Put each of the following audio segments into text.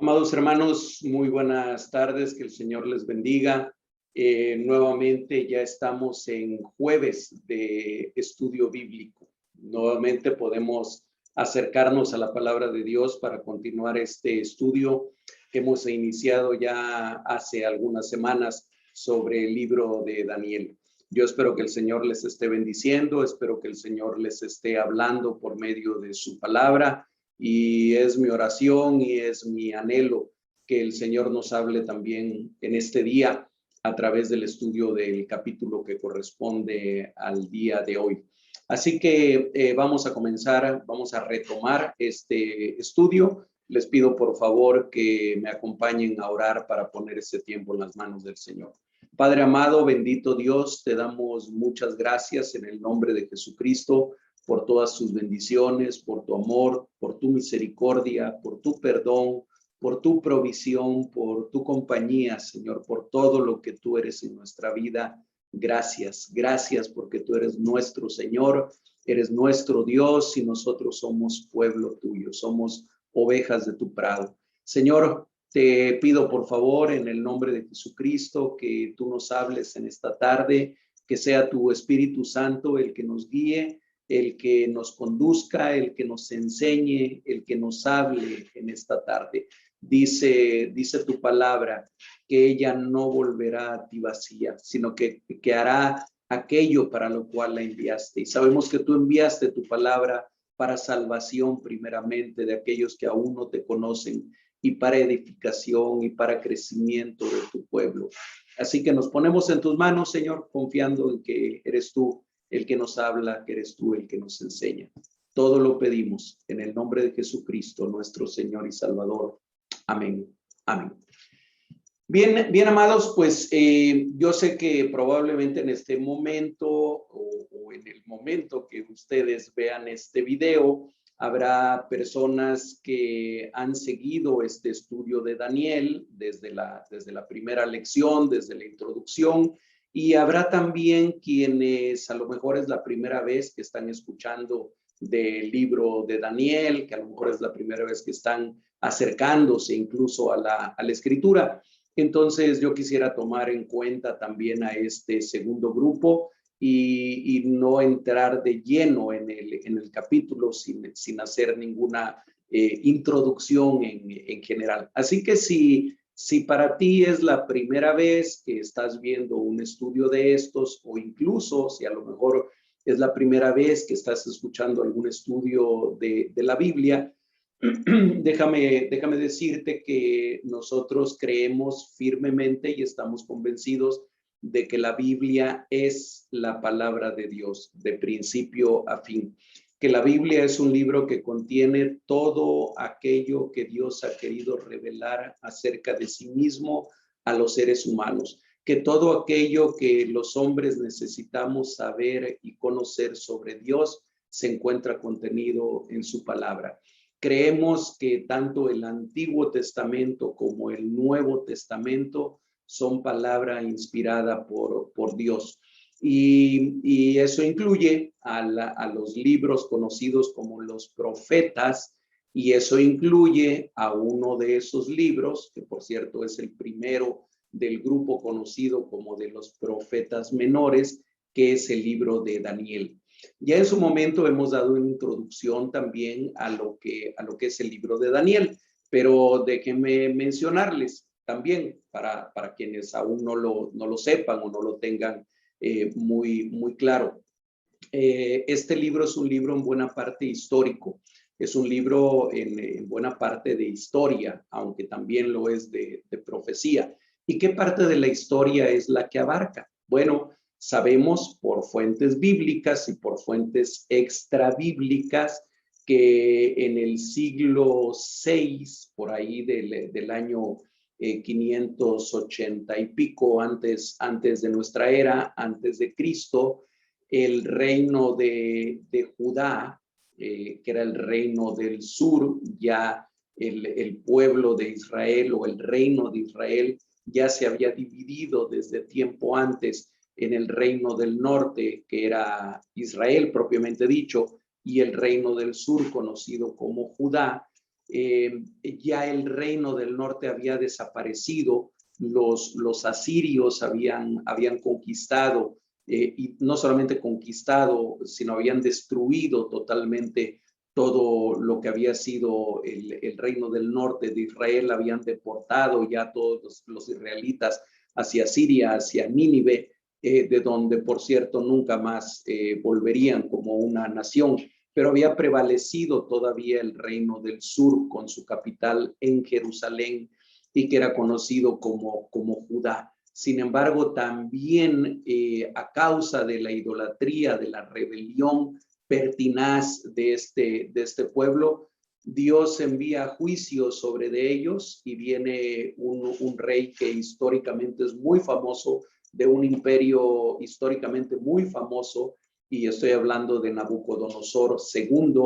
Amados hermanos, muy buenas tardes, que el Señor les bendiga. Nuevamente ya estamos en jueves de estudio bíblico. Nuevamente podemos acercarnos a la palabra de Dios para continuar este estudio que hemos iniciado ya hace algunas semanas sobre el libro de Daniel. Yo espero que el Señor les esté bendiciendo, espero que el Señor les esté hablando por medio de su palabra. Y es mi oración y es mi anhelo que el Señor nos hable también en este día a través del estudio del capítulo que corresponde al día de hoy. Así que vamos a comenzar, vamos a retomar este estudio. Les pido por favor que me acompañen a orar para poner ese tiempo en las manos del Señor. Padre amado, bendito Dios, te damos muchas gracias en el nombre de Jesucristo por todas sus bendiciones, por tu amor, por tu misericordia, por tu perdón, por tu provisión, por tu compañía, Señor, por todo lo que tú eres en nuestra vida. Gracias, gracias porque tú eres nuestro Señor, eres nuestro Dios y nosotros somos pueblo tuyo, somos ovejas de tu prado. Señor, te pido por favor en el nombre de Jesucristo que tú nos hables en esta tarde, que sea tu Espíritu Santo el que nos guíe, el que nos conduzca, el que nos enseñe, el que nos hable en esta tarde. Dice tu palabra que ella no volverá a ti vacía, sino que hará aquello para lo cual la enviaste. Y sabemos que tú enviaste tu palabra para salvación primeramente de aquellos que aún no te conocen y para edificación y para crecimiento de tu pueblo. Así que nos ponemos en tus manos, Señor, confiando en que eres tú el que nos habla, que eres tú el que nos enseña. Todo lo pedimos en el nombre de Jesucristo, nuestro Señor y Salvador. Amén. Amén. Bien, amados, pues yo sé que probablemente en este momento o en el momento que ustedes vean este video, habrá personas que han seguido este estudio de Daniel desde la primera lección, desde la introducción, y habrá también quienes a lo mejor es la primera vez que están escuchando del libro de Daniel, que a lo mejor es la primera vez que están acercándose incluso a la escritura. Entonces yo quisiera tomar en cuenta también a este segundo grupo y no entrar de lleno en el capítulo sin hacer ninguna introducción en general. Así que si para ti es la primera vez que estás viendo un estudio de estos, o incluso si a lo mejor es la primera vez que estás escuchando algún estudio de la Biblia, déjame decirte que nosotros creemos firmemente y estamos convencidos de que la Biblia es la palabra de Dios, de principio a fin. Que la Biblia es un libro que contiene todo aquello que Dios ha querido revelar acerca de sí mismo a los seres humanos. Que todo aquello que los hombres necesitamos saber y conocer sobre Dios se encuentra contenido en su palabra. Creemos que tanto el Antiguo Testamento como el Nuevo Testamento son palabra inspirada por Dios. Y eso incluye a los libros conocidos como los profetas, y eso incluye a uno de esos libros, que por cierto es el primero del grupo conocido como de los profetas menores, que es el libro de Daniel. Ya en su momento hemos dado una introducción también a lo que es el libro de Daniel, pero déjenme mencionarles también para quienes aún no lo sepan o no lo tengan muy claro. Este libro es un libro en buena parte histórico, es un libro en buena parte de historia, aunque también lo es de profecía. ¿Y qué parte de la historia es la que abarca? Bueno, sabemos por fuentes bíblicas y por fuentes extrabíblicas que en el siglo VI, por ahí del año 580 y pico antes de nuestra era, antes de Cristo, el reino de Judá, que era el reino del sur, ya el pueblo de Israel o el reino de Israel ya se había dividido desde tiempo antes en el reino del norte, que era Israel propiamente dicho, y el reino del sur, conocido como Judá. ya el reino del norte había desaparecido, los asirios habían conquistado, y no solamente conquistado, sino habían destruido totalmente todo lo que había sido el reino del norte de Israel. Habían deportado ya todos los israelitas hacia Siria, hacia Nínive, de donde, por cierto, nunca más volverían como una nación. Pero había prevalecido todavía el reino del sur con su capital en Jerusalén y que era conocido como Judá. Sin embargo, también a causa de la idolatría, de la rebelión pertinaz de este pueblo, Dios envía juicio sobre de ellos y viene un rey que históricamente es muy famoso, de un imperio históricamente muy famoso, y estoy hablando de Nabucodonosor II,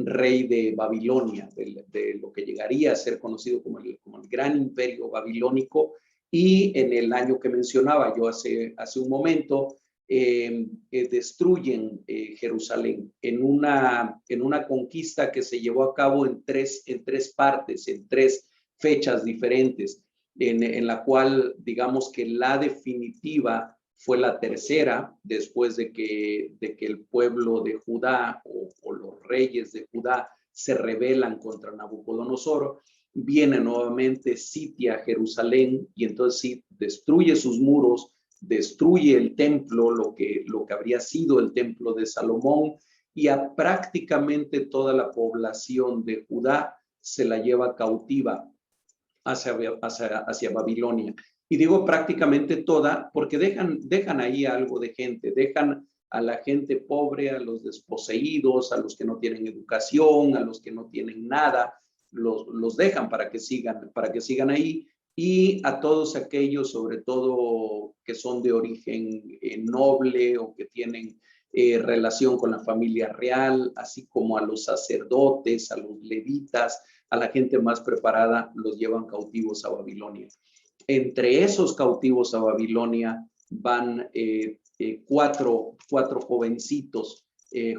rey de Babilonia, de lo que llegaría a ser conocido como el gran imperio babilónico. Y en el año que mencionaba yo hace un momento, destruyen Jerusalén en una conquista que se llevó a cabo en tres partes, en tres fechas diferentes, en la cual digamos que la definitiva fue la tercera, después de que el pueblo de Judá o los reyes de Judá se rebelan contra Nabucodonosor. Viene nuevamente, sitia Jerusalén, y entonces sí, destruye sus muros, destruye el templo, lo que habría sido el templo de Salomón, y a prácticamente toda la población de Judá se la lleva cautiva hacia Babilonia. Y digo prácticamente toda porque dejan ahí algo de gente, dejan a la gente pobre, a los desposeídos, a los que no tienen educación, a los que no tienen nada, los dejan para que sigan ahí, y a todos aquellos, sobre todo que son de origen noble o que tienen relación con la familia real, así como a los sacerdotes, a los levitas, a la gente más preparada, los llevan cautivos a Babilonia. Entre esos cautivos a Babilonia van cuatro jovencitos,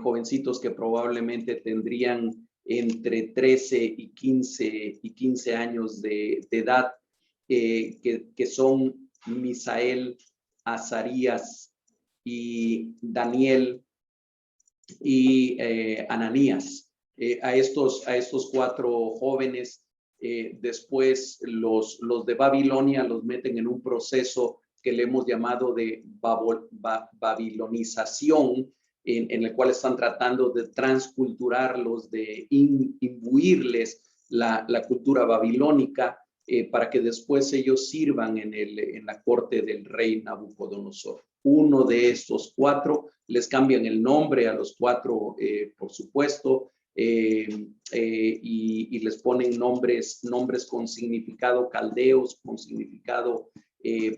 jovencitos que probablemente tendrían entre 13 y 15 años de edad, que son Misael, Azarías y Daniel y Ananías. A estos cuatro jóvenes, después los de Babilonia los meten en un proceso que le hemos llamado de babilonización, en el cual están tratando de transculturarlos, de imbuirles la cultura babilónica, para que después ellos sirvan en la corte del rey Nabucodonosor. Uno de estos cuatro, les cambian el nombre a los cuatro, por supuesto, y les ponen nombres con significado caldeos, con significado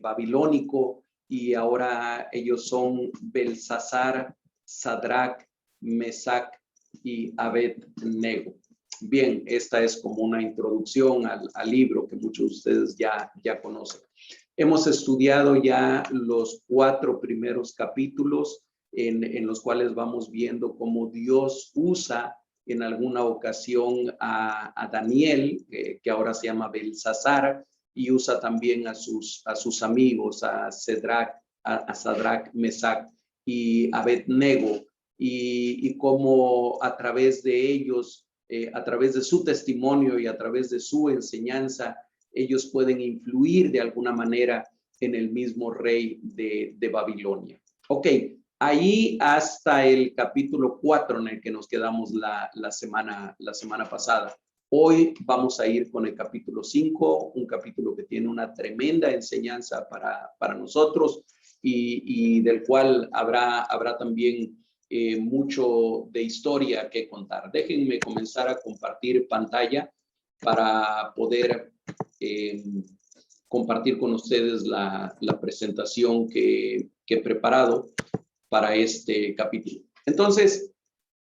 babilónico, y ahora ellos son Belsasar, Sadrach, Mesac y Abed-Nego. Bien, esta es como una introducción al libro que muchos de ustedes ya conocen. Hemos estudiado ya los 4 primeros capítulos en los cuales vamos viendo cómo Dios usa en alguna ocasión a Daniel, que ahora se llama Belsasar, y usa también a sus amigos, a Sadrach, Mesac y Abed-Nego, y cómo a través de ellos, a través de su testimonio y a través de su enseñanza, ellos pueden influir de alguna manera en el mismo rey de Babilonia. Ok, ahí hasta el capítulo 4 en el que nos quedamos la semana pasada. Hoy vamos a ir con el capítulo 5, un capítulo que tiene una tremenda enseñanza para nosotros, y del cual habrá también mucho de historia que contar. Déjenme comenzar a compartir pantalla para poder compartir con ustedes la presentación que he preparado para este capítulo. Entonces,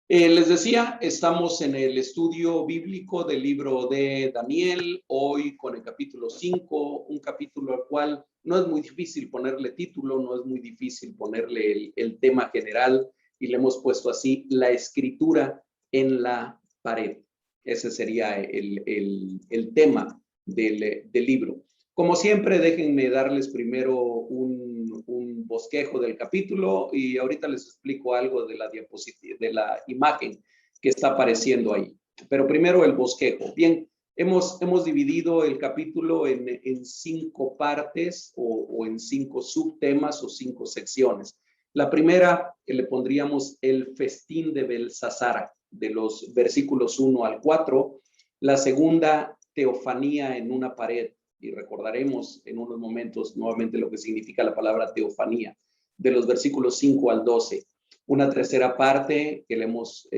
les decía, estamos en el estudio bíblico del libro de Daniel, hoy con el capítulo 5, un capítulo al cual no es muy difícil ponerle título, no es muy difícil ponerle el tema general, y le hemos puesto así: la escritura en la pared. Ese sería el tema del libro. Como siempre, déjenme darles primero un bosquejo del capítulo y ahorita les explico algo de la diapositiva, de la imagen que está apareciendo ahí. Pero primero el bosquejo. Bien, hemos dividido el capítulo en 5 partes o en 5 subtemas o 5 secciones. La primera, que le pondríamos el festín de Belsasar, de los versículos 1 al 4. La segunda, teofanía en una pared. Y recordaremos en unos momentos nuevamente lo que significa la palabra teofanía, de los versículos 5 al 12. Una tercera parte que le hemos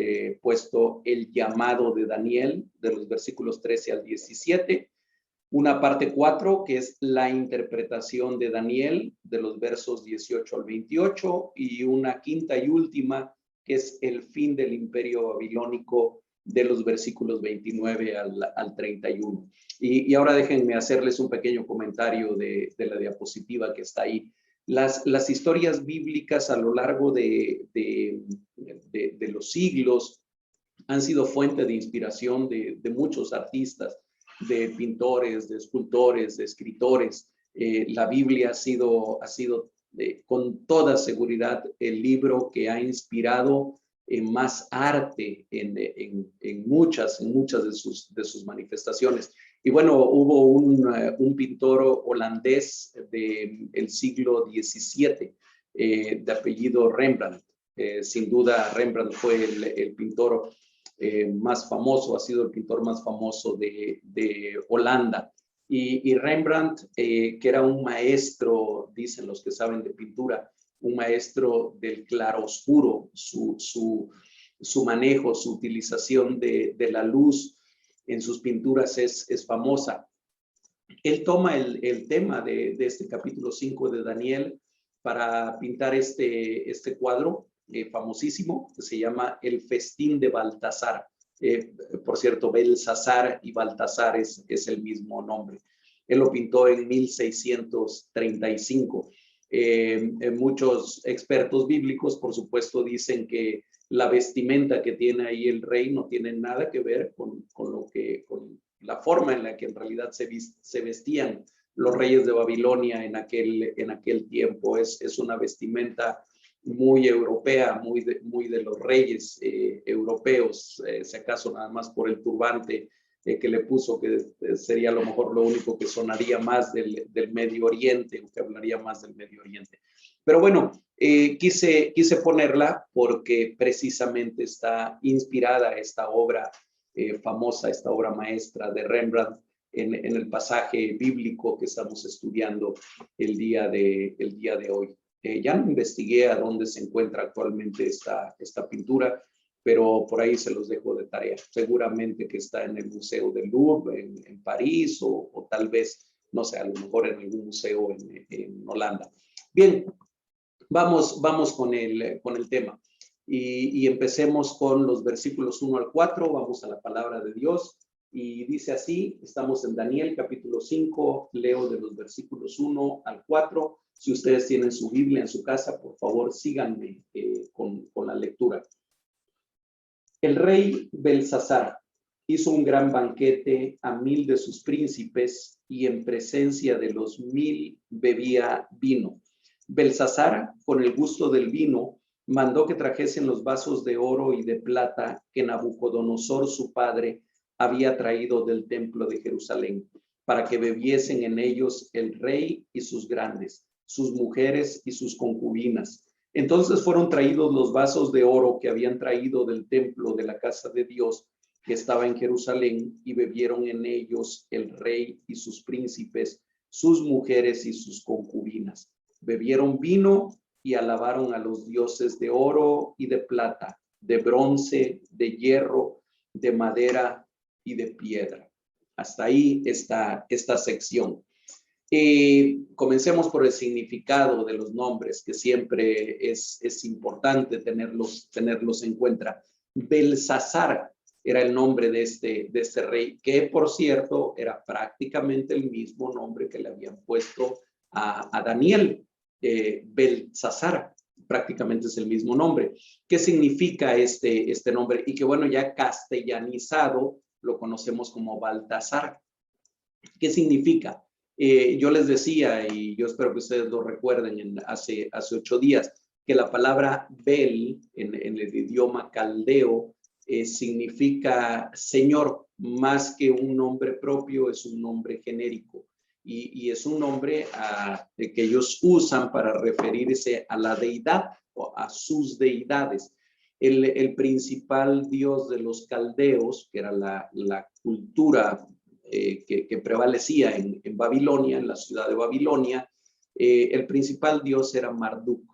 puesto el llamado de Daniel, de los versículos 13 al 17. Una parte 4 que es la interpretación de Daniel, de los versos 18 al 28. Y una quinta y última que es el fin del imperio babilónico, de los versículos 29 al 31. Y ahora déjenme hacerles un pequeño comentario de la diapositiva que está ahí. Las historias bíblicas a lo largo de los siglos han sido fuente de inspiración de muchos artistas, de pintores, de escultores, de escritores. La Biblia ha sido con toda seguridad el libro que ha inspirado más arte en muchas de sus manifestaciones. Y bueno, hubo un pintor holandés del siglo XVII, de apellido Rembrandt. Sin duda, Rembrandt fue el pintor más famoso, ha sido el pintor más famoso de Holanda. Y Rembrandt, que era un maestro, dicen los que saben de pintura, un maestro del claroscuro, su manejo, su utilización de la luz en sus pinturas es famosa. Él toma el tema de este capítulo 5 de Daniel para pintar este cuadro famosísimo que se llama El festín de Baltasar. Por cierto, Belsasar y Baltasar es el mismo nombre. Él lo pintó en 1635. Muchos expertos bíblicos, por supuesto, dicen que la vestimenta que tiene ahí el rey no tiene nada que ver con la forma en la que en realidad se vestían los reyes de Babilonia en aquel tiempo. Es una vestimenta muy europea, muy de los reyes europeos, si acaso nada más por el turbante que le puso, que sería a lo mejor lo único que sonaría más del Medio Oriente, o que hablaría más del Medio Oriente. Pero bueno, quise ponerla porque precisamente está inspirada esta obra famosa, esta obra maestra de Rembrandt, en el pasaje bíblico que estamos estudiando el día de hoy. Ya no investigué a dónde se encuentra actualmente esta pintura, pero por ahí se los dejo de tarea. Seguramente que está en el Museo del Louvre, en París, o tal vez, no sé, a lo mejor en algún museo en Holanda. Bien, vamos con el tema. Y empecemos con los versículos 1 al 4, vamos a la palabra de Dios. Y dice así, estamos en Daniel capítulo 5, leo de los versículos 1 al 4. Si ustedes tienen su Biblia en su casa, por favor síganme con la lectura. El rey Belsasar hizo un gran banquete a 1000 de sus príncipes y en presencia de los 1000 bebía vino. Belsasar, con el gusto del vino, mandó que trajesen los vasos de oro y de plata que Nabucodonosor, su padre, había traído del templo de Jerusalén, para que bebiesen en ellos el rey y sus grandes, sus mujeres y sus concubinas. Entonces fueron traídos los vasos de oro que habían traído del templo de la casa de Dios, que estaba en Jerusalén, y bebieron en ellos el rey y sus príncipes, sus mujeres y sus concubinas. Bebieron vino y alabaron a los dioses de oro y de plata, de bronce, de hierro, de madera y de piedra. Hasta ahí está esta sección. Comencemos por el significado de los nombres, que siempre es importante tenerlos en cuenta. Belsasar era el nombre de este rey, que por cierto era prácticamente el mismo nombre que le habían puesto a Daniel. Belsasar prácticamente es el mismo nombre. ¿Qué significa este nombre? Y que bueno, ya castellanizado lo conocemos como Baltasar. ¿Qué significa? Yo les decía, y yo espero que ustedes lo recuerden hace 8 días, que la palabra Bel en el idioma caldeo significa Señor, más que un nombre propio, es un nombre genérico. Y es un nombre que ellos usan para referirse a la deidad o a sus deidades. El principal dios de los caldeos, que era la cultura que prevalecía en Babilonia, en la ciudad de Babilonia, el principal dios era Marduk.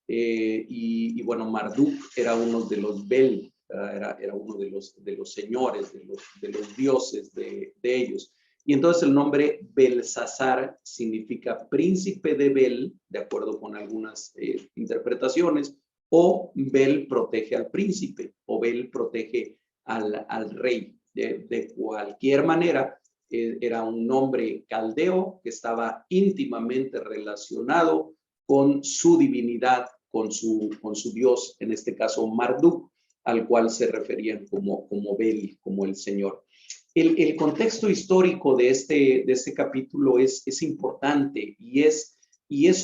Y bueno, Marduk era uno de los Bel, era uno de los señores, de los dioses de ellos. Y entonces el nombre Belsasar significa príncipe de Bel, de acuerdo con algunas interpretaciones, o Bel protege al príncipe, o Bel protege al rey. De cualquier manera, era un nombre caldeo que estaba íntimamente relacionado con su divinidad, con su dios, en este caso Marduk, al cual se referían como Bel, como el señor. El contexto histórico de este capítulo es importante y es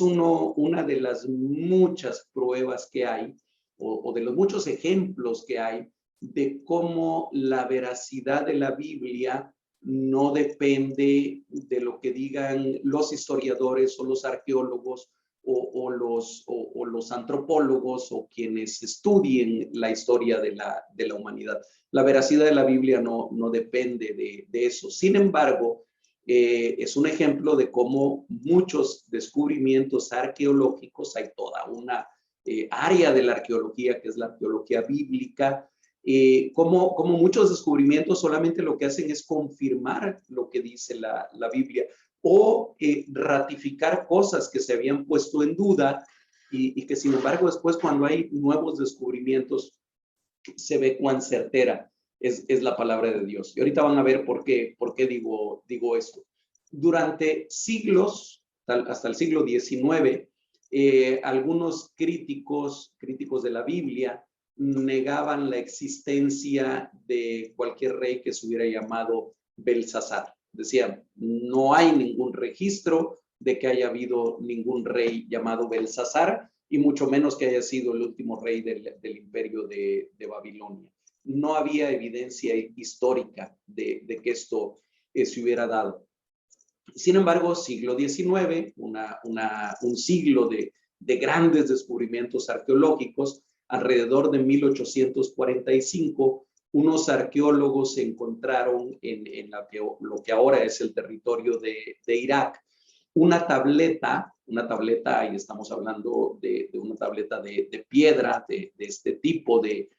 una de las muchas pruebas que hay o de los muchos ejemplos que hay de cómo la veracidad de la Biblia no depende de lo que digan los historiadores o los arqueólogos o los antropólogos o quienes estudien la historia de la humanidad. La veracidad de la Biblia no depende de eso. Sin embargo, es un ejemplo de cómo muchos descubrimientos arqueológicos, hay toda una área de la arqueología que es la arqueología bíblica, como muchos descubrimientos solamente lo que hacen es confirmar lo que dice la Biblia o ratificar cosas que se habían puesto en duda y que sin embargo después cuando hay nuevos descubrimientos se ve cuán certera es la palabra de Dios. Y ahorita van a ver por qué digo esto. Durante siglos, hasta el siglo XIX, algunos críticos de la Biblia negaban la existencia de cualquier rey que se hubiera llamado Belsasar. Decían, no hay ningún registro de que haya habido ningún rey llamado Belsasar y mucho menos que haya sido el último rey del imperio de Babilonia. No había evidencia histórica de que esto se hubiera dado. Sin embargo, siglo XIX, un siglo de grandes descubrimientos arqueológicos, alrededor de 1845, unos arqueólogos encontraron en lo que ahora es el territorio de Irak, una tableta, y estamos hablando de una tableta de piedra, de este tipo de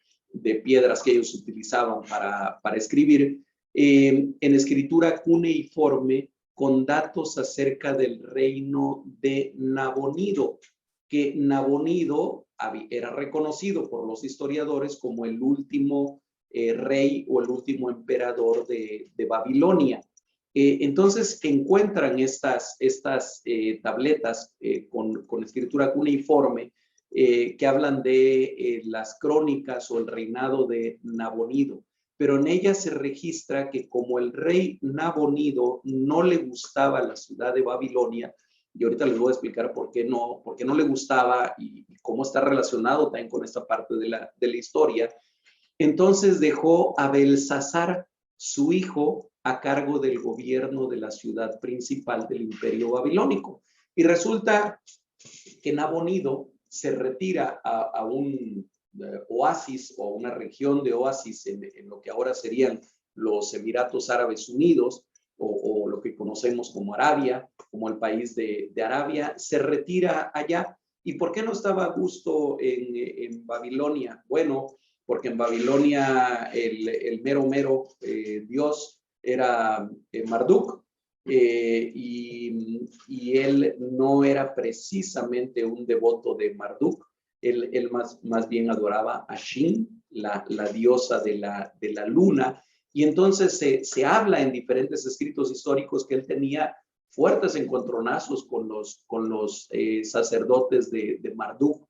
piedras que ellos utilizaban para escribir, en escritura cuneiforme, con datos acerca del reino de Nabonido, que Nabonido era reconocido por los historiadores como el último rey o el último emperador de Babilonia. Entonces encuentran estas tabletas con escritura cuneiforme que hablan de las crónicas o el reinado de Nabonido. Pero en ella se registra que como el rey Nabonido no le gustaba la ciudad de Babilonia, y ahorita les voy a explicar por qué no le gustaba y cómo está relacionado también con esta parte de la historia, entonces dejó a Belsasar, su hijo, a cargo del gobierno de la ciudad principal del imperio babilónico. Y resulta que Nabonido se retira a un oasis o una región de oasis en lo que ahora serían los Emiratos Árabes Unidos o lo que conocemos como Arabia, como el país de Arabia, se retira allá. ¿Y por qué no estaba a gusto en Babilonia? Bueno, porque en Babilonia el mero dios era Marduk, y él no era precisamente un devoto de Marduk. Él más bien adoraba a Shin, la diosa de la luna, y entonces se habla en diferentes escritos históricos que él tenía fuertes encontronazos con los sacerdotes de Marduk,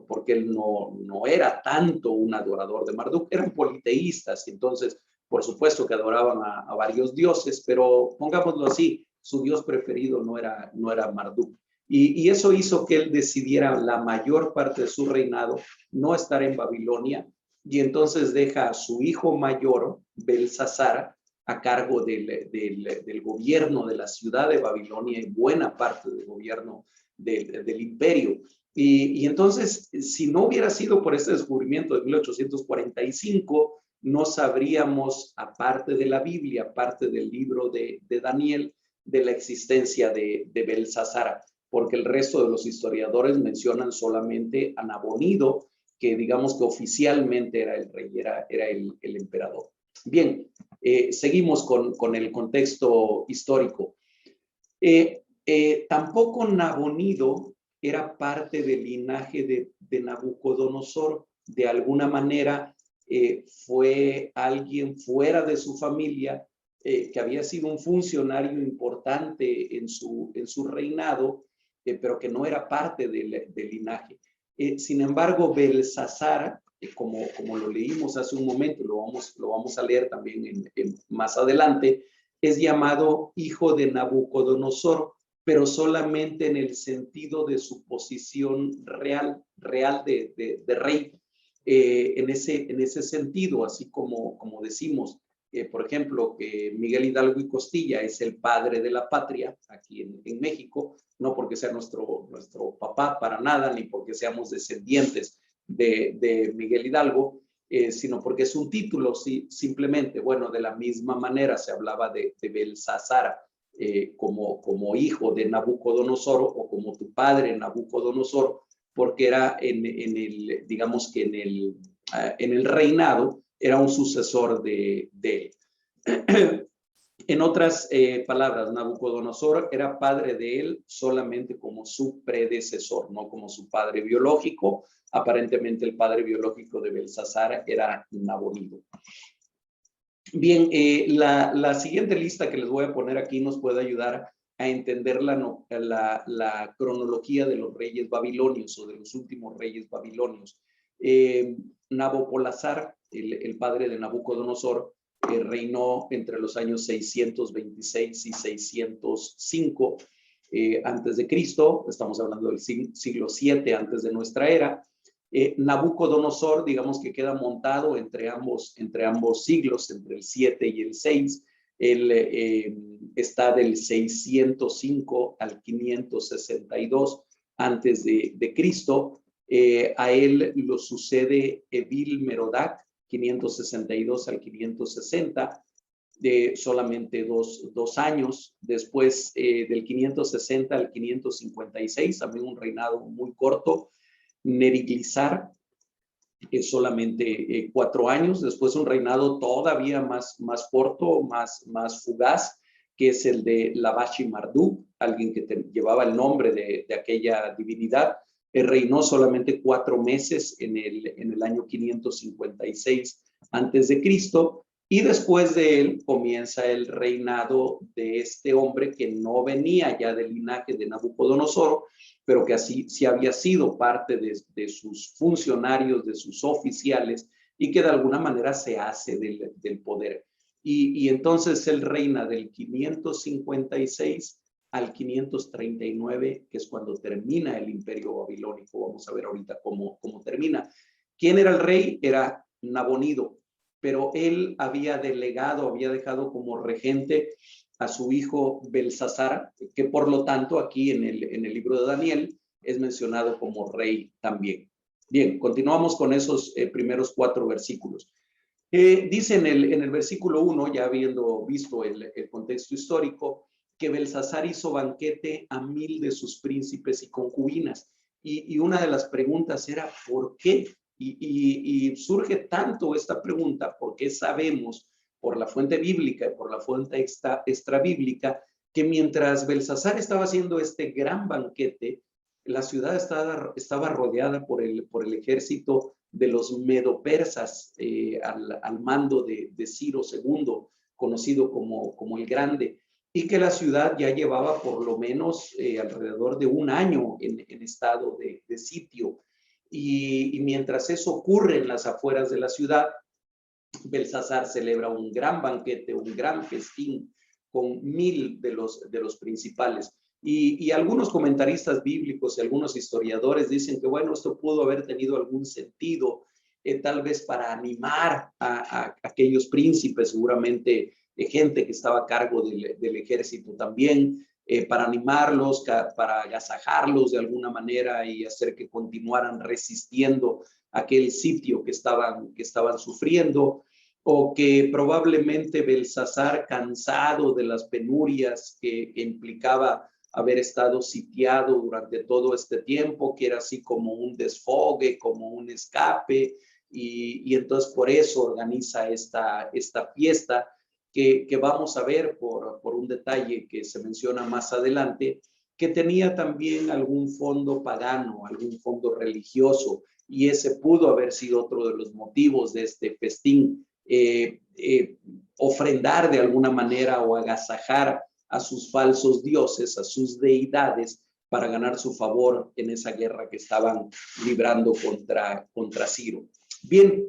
porque él no era tanto un adorador de Marduk, eran politeístas, entonces Por supuesto que adoraban a varios dioses, pero pongámoslo así, su dios preferido no era Marduk. Y eso hizo que él decidiera la mayor parte de su reinado no estar en Babilonia, y entonces deja a su hijo mayor, Belsasar, a cargo del gobierno de la ciudad de Babilonia y buena parte del gobierno del imperio. Y entonces, si no hubiera sido por este descubrimiento de 1845, no sabríamos, aparte de la Biblia, aparte del libro de Daniel, de la existencia de Belsasar, porque el resto de los historiadores mencionan solamente a Nabonido, que digamos que oficialmente era el rey, era el emperador. Bien, seguimos con el contexto histórico. Tampoco Nabonido era parte del linaje de Nabucodonosor. De alguna manera fue alguien fuera de su familia que había sido un funcionario importante en su reinado, pero que no era parte del linaje. Sin embargo, Belsasar, como lo leímos hace un momento, lo vamos a leer también más adelante, es llamado hijo de Nabucodonosor, pero solamente en el sentido de su posición real de rey. En ese sentido, así como decimos, por ejemplo, que Miguel Hidalgo y Costilla es el padre de la patria aquí en México, no porque sea nuestro papá para nada, ni porque seamos descendientes de Miguel Hidalgo, sino porque es un título, simplemente. Bueno, de la misma manera se hablaba de Belsasar como hijo de Nabucodonosor, o como tu padre Nabucodonosor, porque era digamos que en el reinado, era un sucesor de él. En otras palabras, Nabucodonosor era padre de él solamente como su predecesor, no como su padre biológico. Aparentemente el padre biológico de Belsasar era Nabonido. Bien, la siguiente lista que les voy a poner aquí nos puede ayudar a entender la cronología de los reyes babilonios, o de los últimos reyes babilonios. Nabopolassar, el padre de Nabucodonosor, reinó entre los años 626 y 605 antes de Cristo. Estamos hablando del siglo VII antes de nuestra era. Nabucodonosor, digamos que queda montado entre ambos siglos, entre el 7 y el 6. Él está del 605 al 562 antes de Cristo. A él lo sucede Evil Merodach, 562 al 560, solamente dos años. Después, del 560 al 556, también un reinado muy corto. Neriglissar, solamente 4 años. Después un reinado todavía más corto, más fugaz, que es el de Lavashi Marduk, alguien que llevaba el nombre de aquella divinidad. Reinó solamente 4 meses en el año 556 antes de Cristo, y después de él comienza el reinado de este hombre que no venía ya del linaje de Nabucodonosor, pero que así sí había sido parte de sus funcionarios, de sus oficiales, y que de alguna manera se hace del poder. Y entonces él reina del 556 al 539, que es cuando termina el imperio babilónico. Vamos a ver ahorita cómo termina. ¿Quién era el rey? Era Nabonido, pero él había dejado como regente a su hijo Belsasar, que por lo tanto aquí en el libro de Daniel es mencionado como rey también. Bien, continuamos con esos primeros 4 versículos. Dice en el versículo 1, ya habiendo visto el contexto histórico, que Belsasar hizo banquete a 1000 de sus príncipes y concubinas. Y una de las preguntas era, ¿por qué? Y surge tanto esta pregunta porque sabemos por la fuente bíblica y por la fuente extrabíblica que mientras Belsasar estaba haciendo este gran banquete, la ciudad estaba rodeada por el ejército de los medopersas al mando de Ciro II, conocido como el Grande, y que la ciudad ya llevaba por lo menos alrededor de un año en estado de sitio. Y mientras eso ocurre en las afueras de la ciudad, Belsasar celebra un gran banquete, un gran festín con 1000 de los principales. Y algunos comentaristas bíblicos y algunos historiadores dicen que, bueno, esto pudo haber tenido algún sentido, tal vez para animar a aquellos príncipes, seguramente gente que estaba a cargo del ejército también, para animarlos, para agasajarlos de alguna manera y hacer que continuaran resistiendo aquel sitio que estaban sufriendo, o que probablemente Belsasar, cansado de las penurias que implicaba haber estado sitiado durante todo este tiempo, que era así como un desfogue, como un escape, y entonces por eso organiza esta fiesta que vamos a ver por un detalle que se menciona más adelante, que tenía también algún fondo pagano, algún fondo religioso, y ese pudo haber sido otro de los motivos de este festín. Ofrendar de alguna manera o agasajar a sus falsos dioses, a sus deidades, para ganar su favor en esa guerra que estaban librando contra Ciro. Bien,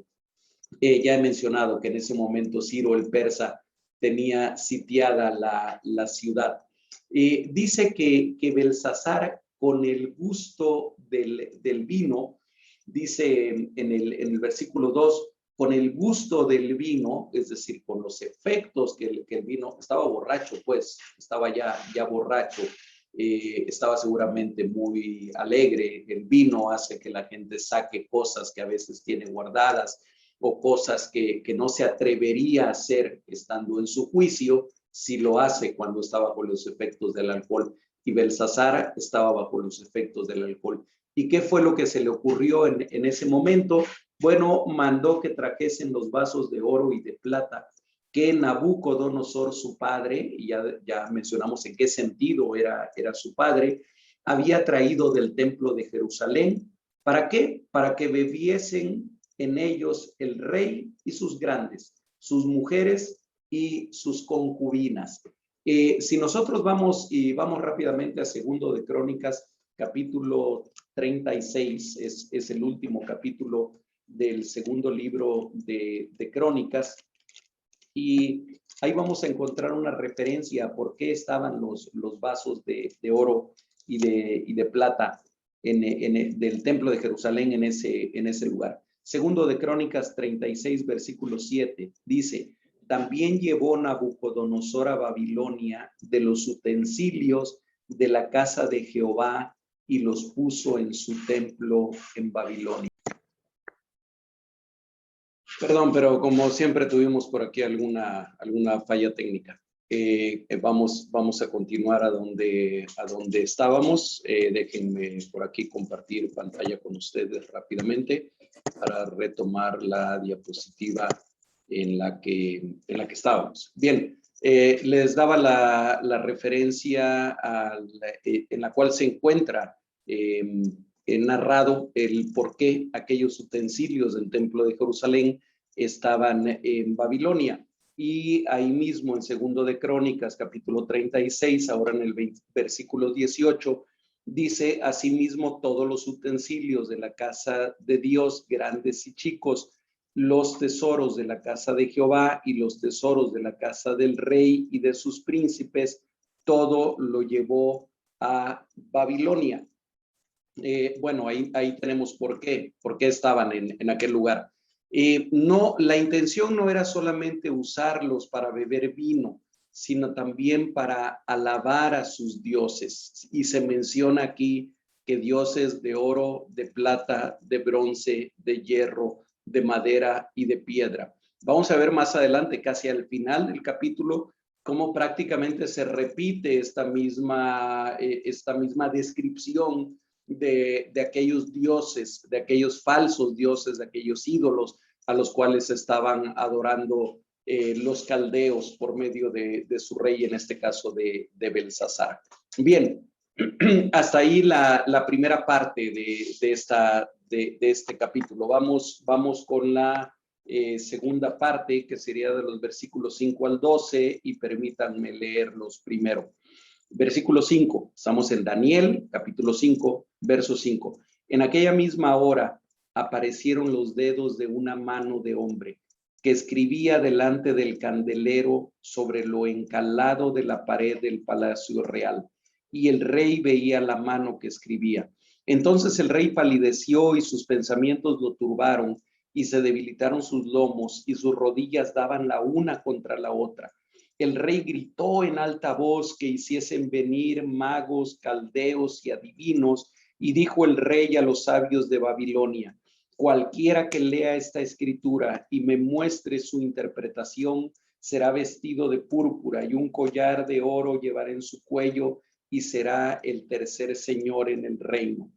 ya he mencionado que en ese momento Ciro el persa tenía sitiada la ciudad. Dice que Belsasar, con el gusto del vino, dice en el versículo 2, con el gusto del vino, es decir, con los efectos que el vino, estaba borracho, pues, estaba ya borracho, estaba seguramente muy alegre. El vino hace que la gente saque cosas que a veces tiene guardadas o cosas que no se atrevería a hacer estando en su juicio, si lo hace cuando está bajo los efectos del alcohol. Y Belsasar estaba bajo los efectos del alcohol. ¿Y qué fue lo que se le ocurrió en ese momento? Bueno, mandó que trajesen los vasos de oro y de plata que Nabucodonosor, su padre, y ya mencionamos en qué sentido era su padre, había traído del templo de Jerusalén. ¿Para qué? Para que bebiesen en ellos el rey y sus grandes, sus mujeres y sus concubinas. Si nosotros vamos rápidamente a Segundo de Crónicas, capítulo 36, es el último capítulo del segundo libro de Crónicas, y ahí vamos a encontrar una referencia a por qué estaban los vasos de oro y de plata del templo de Jerusalén en ese lugar. Segundo de Crónicas 36, versículo 7, dice: también llevó Nabucodonosor a Babilonia de los utensilios de la casa de Jehová y los puso en su templo en Babilonia. Perdón, pero como siempre tuvimos por aquí alguna falla técnica. Vamos a continuar a donde estábamos. Déjenme por aquí compartir pantalla con ustedes rápidamente para retomar la diapositiva en la que estábamos. Bien, les daba la referencia en la cual se encuentra narrado el por qué aquellos utensilios del templo de Jerusalén estaban en Babilonia. Y ahí mismo en Segundo de Crónicas, capítulo 36, ahora en el versículo 18, dice: asimismo todos los utensilios de la casa de Dios, grandes y chicos, los tesoros de la casa de Jehová y los tesoros de la casa del rey y de sus príncipes, todo lo llevó a Babilonia. Bueno, ahí tenemos por qué estaban en aquel lugar. No, la intención no era solamente usarlos para beber vino, sino también para alabar a sus dioses. Y se menciona aquí que dioses de oro, de plata, de bronce, de hierro, de madera y de piedra. Vamos a ver más adelante, casi al final del capítulo, cómo prácticamente se repite esta misma descripción de aquellos dioses, de aquellos falsos dioses, de aquellos ídolos a los cuales estaban adorando los caldeos por medio de su rey, en este caso de Belsasar. Bien, hasta ahí la primera parte de este capítulo. Vamos con la segunda parte, que sería de los versículos 5 al 12, y permítanme leerlos primero. Versículo 5, estamos en Daniel, capítulo 5, verso 5. En aquella misma hora aparecieron los dedos de una mano de hombre que escribía delante del candelero sobre lo encalado de la pared del palacio real. Y el rey veía la mano que escribía. Entonces el rey palideció y sus pensamientos lo turbaron y se debilitaron sus lomos y sus rodillas daban la una contra la otra. El rey gritó en alta voz que hiciesen venir magos, caldeos y adivinos, y dijo el rey a los sabios de Babilonia: cualquiera que lea esta escritura y me muestre su interpretación será vestido de púrpura y un collar de oro llevará en su cuello y será el tercer señor en el reino.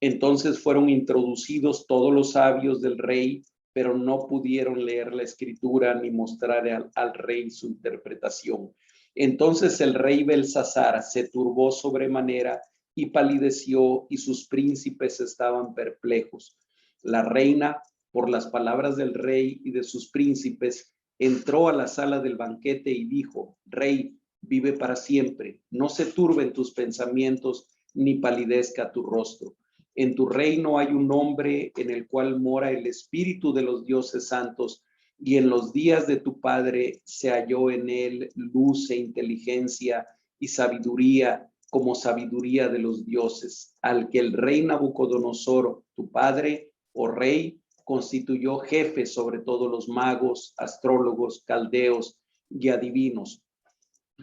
Entonces fueron introducidos todos los sabios del rey, pero no pudieron leer la escritura ni mostrar al rey su interpretación. Entonces el rey Belsasar se turbó sobremanera y palideció, y sus príncipes estaban perplejos. La reina, por las palabras del rey y de sus príncipes, entró a la sala del banquete y dijo: Rey, vive para siempre, no se turben tus pensamientos ni palidezca tu rostro. En tu reino hay un hombre en el cual mora el espíritu de los dioses santos, y en los días de tu padre se halló en él luz e inteligencia y sabiduría, como sabiduría de los dioses, al que el rey Nabucodonosor, tu padre, oh rey, constituyó jefe sobre todos los magos, astrólogos, caldeos y adivinos,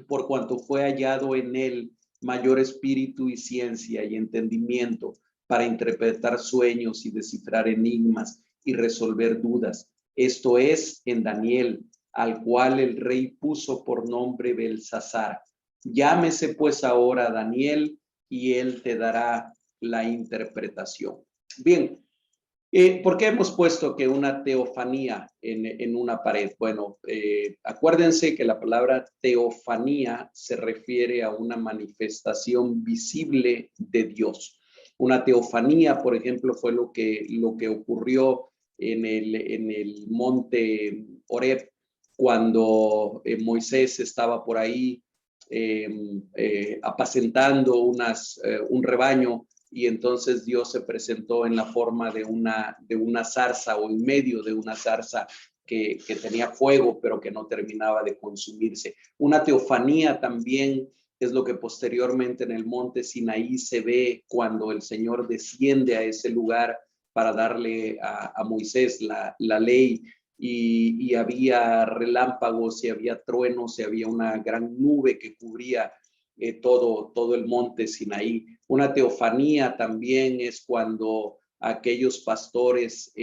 por cuanto fue hallado en él mayor espíritu y ciencia y entendimiento para interpretar sueños y descifrar enigmas y resolver dudas. Esto es en Daniel, al cual el rey puso por nombre Belsasar. Llámese pues ahora Daniel y él te dará la interpretación. Bien. ¿Por qué hemos puesto que una teofanía en una pared? Bueno, acuérdense que la palabra teofanía se refiere a una manifestación visible de Dios. Una teofanía, por ejemplo, fue lo que ocurrió en el monte Horeb, cuando Moisés estaba por ahí apacentando un rebaño. Y entonces Dios se presentó en la forma de una zarza, o en medio de una zarza que tenía fuego, pero que no terminaba de consumirse. Una teofanía también es lo que posteriormente en el monte Sinaí se ve cuando el Señor desciende a ese lugar para darle a Moisés la ley. Y había relámpagos y había truenos y había una gran nube que cubría todo el monte Sinaí. Una teofanía también es cuando aquellos pastores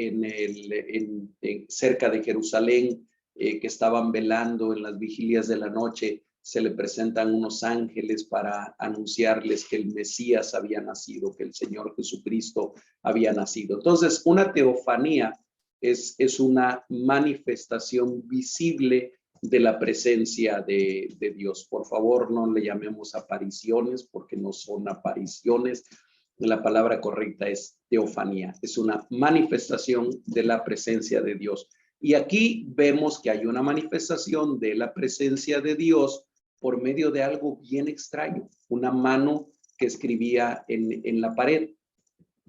cerca de Jerusalén que estaban velando en las vigilias de la noche, se le presentan unos ángeles para anunciarles que el Mesías había nacido, que el Señor Jesucristo había nacido. Entonces, una teofanía es una manifestación visible de la presencia de Dios. Por favor, no le llamemos apariciones, porque no son apariciones. La palabra correcta es teofanía. Es una manifestación de la presencia de Dios. Y aquí vemos que hay una manifestación de la presencia de Dios por medio de algo bien extraño, una mano que escribía en la pared.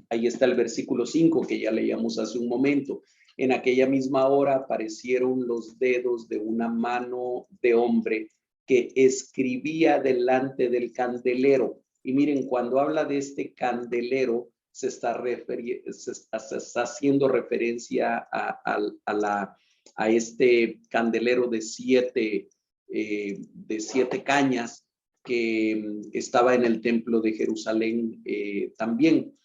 Ahí está el versículo 5 que ya leíamos hace un momento. En aquella misma hora aparecieron los dedos de una mano de hombre que escribía delante del candelero. Y miren, cuando habla de este candelero, se está haciendo referencia a este candelero de siete cañas que estaba en el templo de Jerusalén también.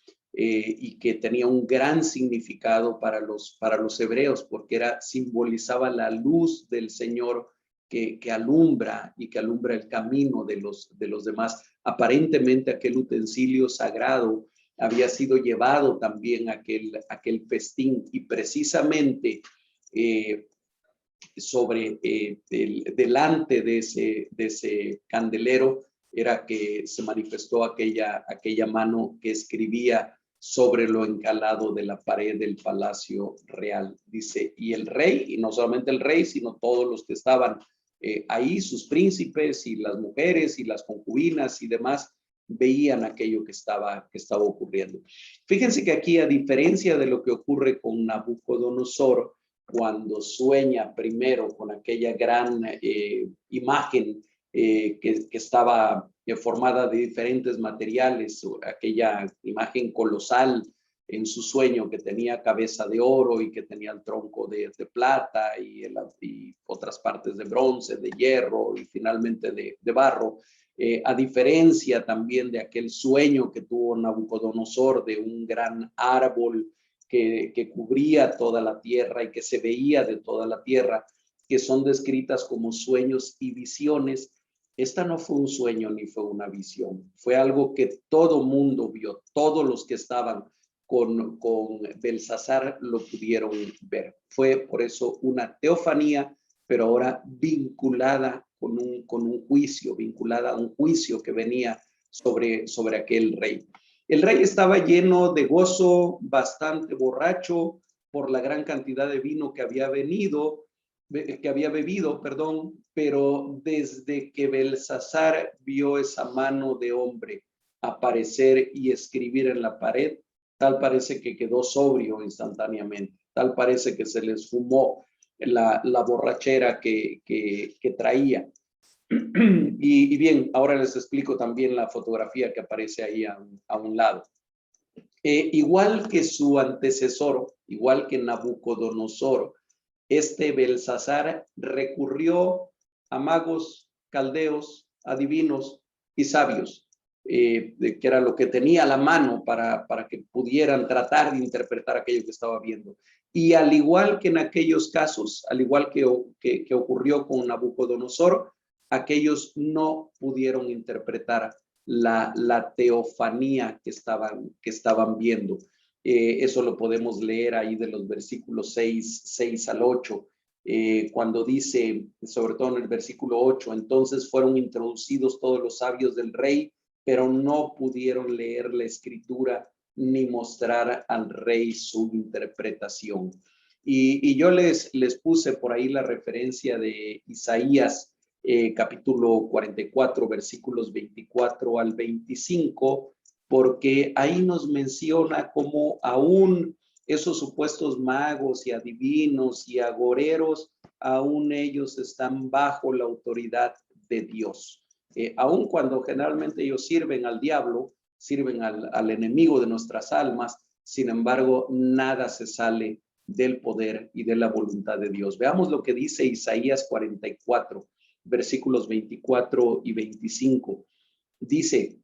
Y que tenía un gran significado para los hebreos, porque simbolizaba la luz del Señor que alumbra y que alumbra el camino de los demás. Aparentemente aquel utensilio sagrado había sido llevado también a aquel festín, y precisamente delante de ese candelero era que se manifestó aquella mano que escribía sobre lo encalado de la pared del palacio real. Dice, y el rey, y no solamente el rey, sino todos los que estaban ahí, sus príncipes y las mujeres y las concubinas y demás, veían aquello que estaba ocurriendo. Fíjense que aquí, a diferencia de lo que ocurre con Nabucodonosor, cuando sueña primero con aquella gran imagen que estaba formada de diferentes materiales, aquella imagen colosal en su sueño que tenía cabeza de oro y que tenía el tronco de plata y otras partes de bronce, de hierro y finalmente de barro. A diferencia también de aquel sueño que tuvo Nabucodonosor de un gran árbol que cubría toda la tierra y que se veía de toda la tierra, que son descritas como sueños y visiones. Esta no fue un sueño ni fue una visión, fue algo que todo mundo vio, todos los que estaban con Belsasar lo pudieron ver. Fue por eso una teofanía, pero ahora vinculada con un juicio, vinculada a un juicio que venía sobre aquel rey. El rey estaba lleno de gozo, bastante borracho por la gran cantidad de vino que había bebido, pero desde que Belsasar vio esa mano de hombre aparecer y escribir en la pared, tal parece que quedó sobrio instantáneamente, tal parece que se les fumó la borrachera que traía. Y bien, ahora les explico también la fotografía que aparece ahí a un lado. Igual que su antecesor, igual que Nabucodonosor, este Belsasar recurrió a magos, caldeos, adivinos y sabios, que era lo que tenía a la mano para que pudieran tratar de interpretar aquello que estaba viendo. Y al igual que en aquellos casos, al igual que ocurrió con Nabucodonosor, aquellos no pudieron interpretar la teofanía que estaban viendo. Eso lo podemos leer ahí de los versículos 6 al 8, cuando dice, sobre todo en el versículo 8, entonces fueron introducidos todos los sabios del rey, pero no pudieron leer la escritura ni mostrar al rey su interpretación. Y yo les puse por ahí la referencia de Isaías, capítulo 44, versículos 24 al 25, porque ahí nos menciona cómo aún esos supuestos magos y adivinos y agoreros, aún ellos están bajo la autoridad de Dios. Aun cuando generalmente ellos sirven al diablo, sirven al enemigo de nuestras almas, sin embargo, nada se sale del poder y de la voluntad de Dios. Veamos lo que dice Isaías 44, versículos 24 y 25. Dice,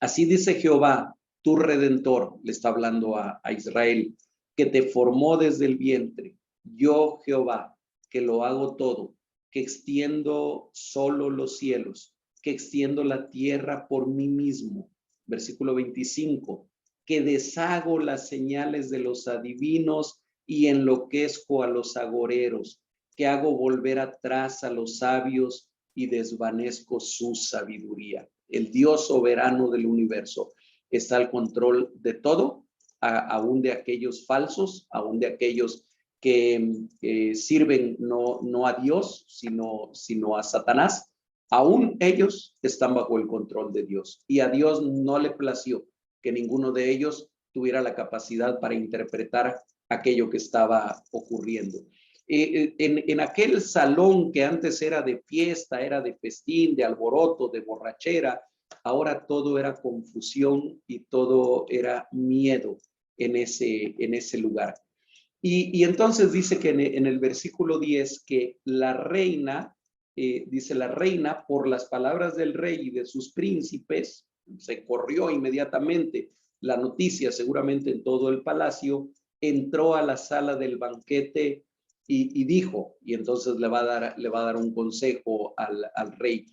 así dice Jehová, tu Redentor, le está hablando a Israel, que te formó desde el vientre. Yo, Jehová, que lo hago todo, que extiendo solo los cielos, que extiendo la tierra por mí mismo. Versículo 25, que deshago las señales de los adivinos y enloquezco a los agoreros, que hago volver atrás a los sabios y desvanezco su sabiduría. El Dios soberano del universo está al control de todo, aún de aquellos falsos, aún de aquellos que sirven no a Dios, sino a Satanás. Aún ellos están bajo el control de Dios y a Dios no le plació que ninguno de ellos tuviera la capacidad para interpretar aquello que estaba ocurriendo. En aquel salón que antes era de fiesta, era de festín, de alboroto, de borrachera, ahora todo era confusión y todo era miedo en ese lugar. Y entonces dice que en el versículo 10 que la reina, dice la reina, por las palabras del rey y de sus príncipes, se corrió inmediatamente la noticia, seguramente en todo el palacio, entró a la sala del banquete y dijo, y entonces le va a dar un consejo al rey.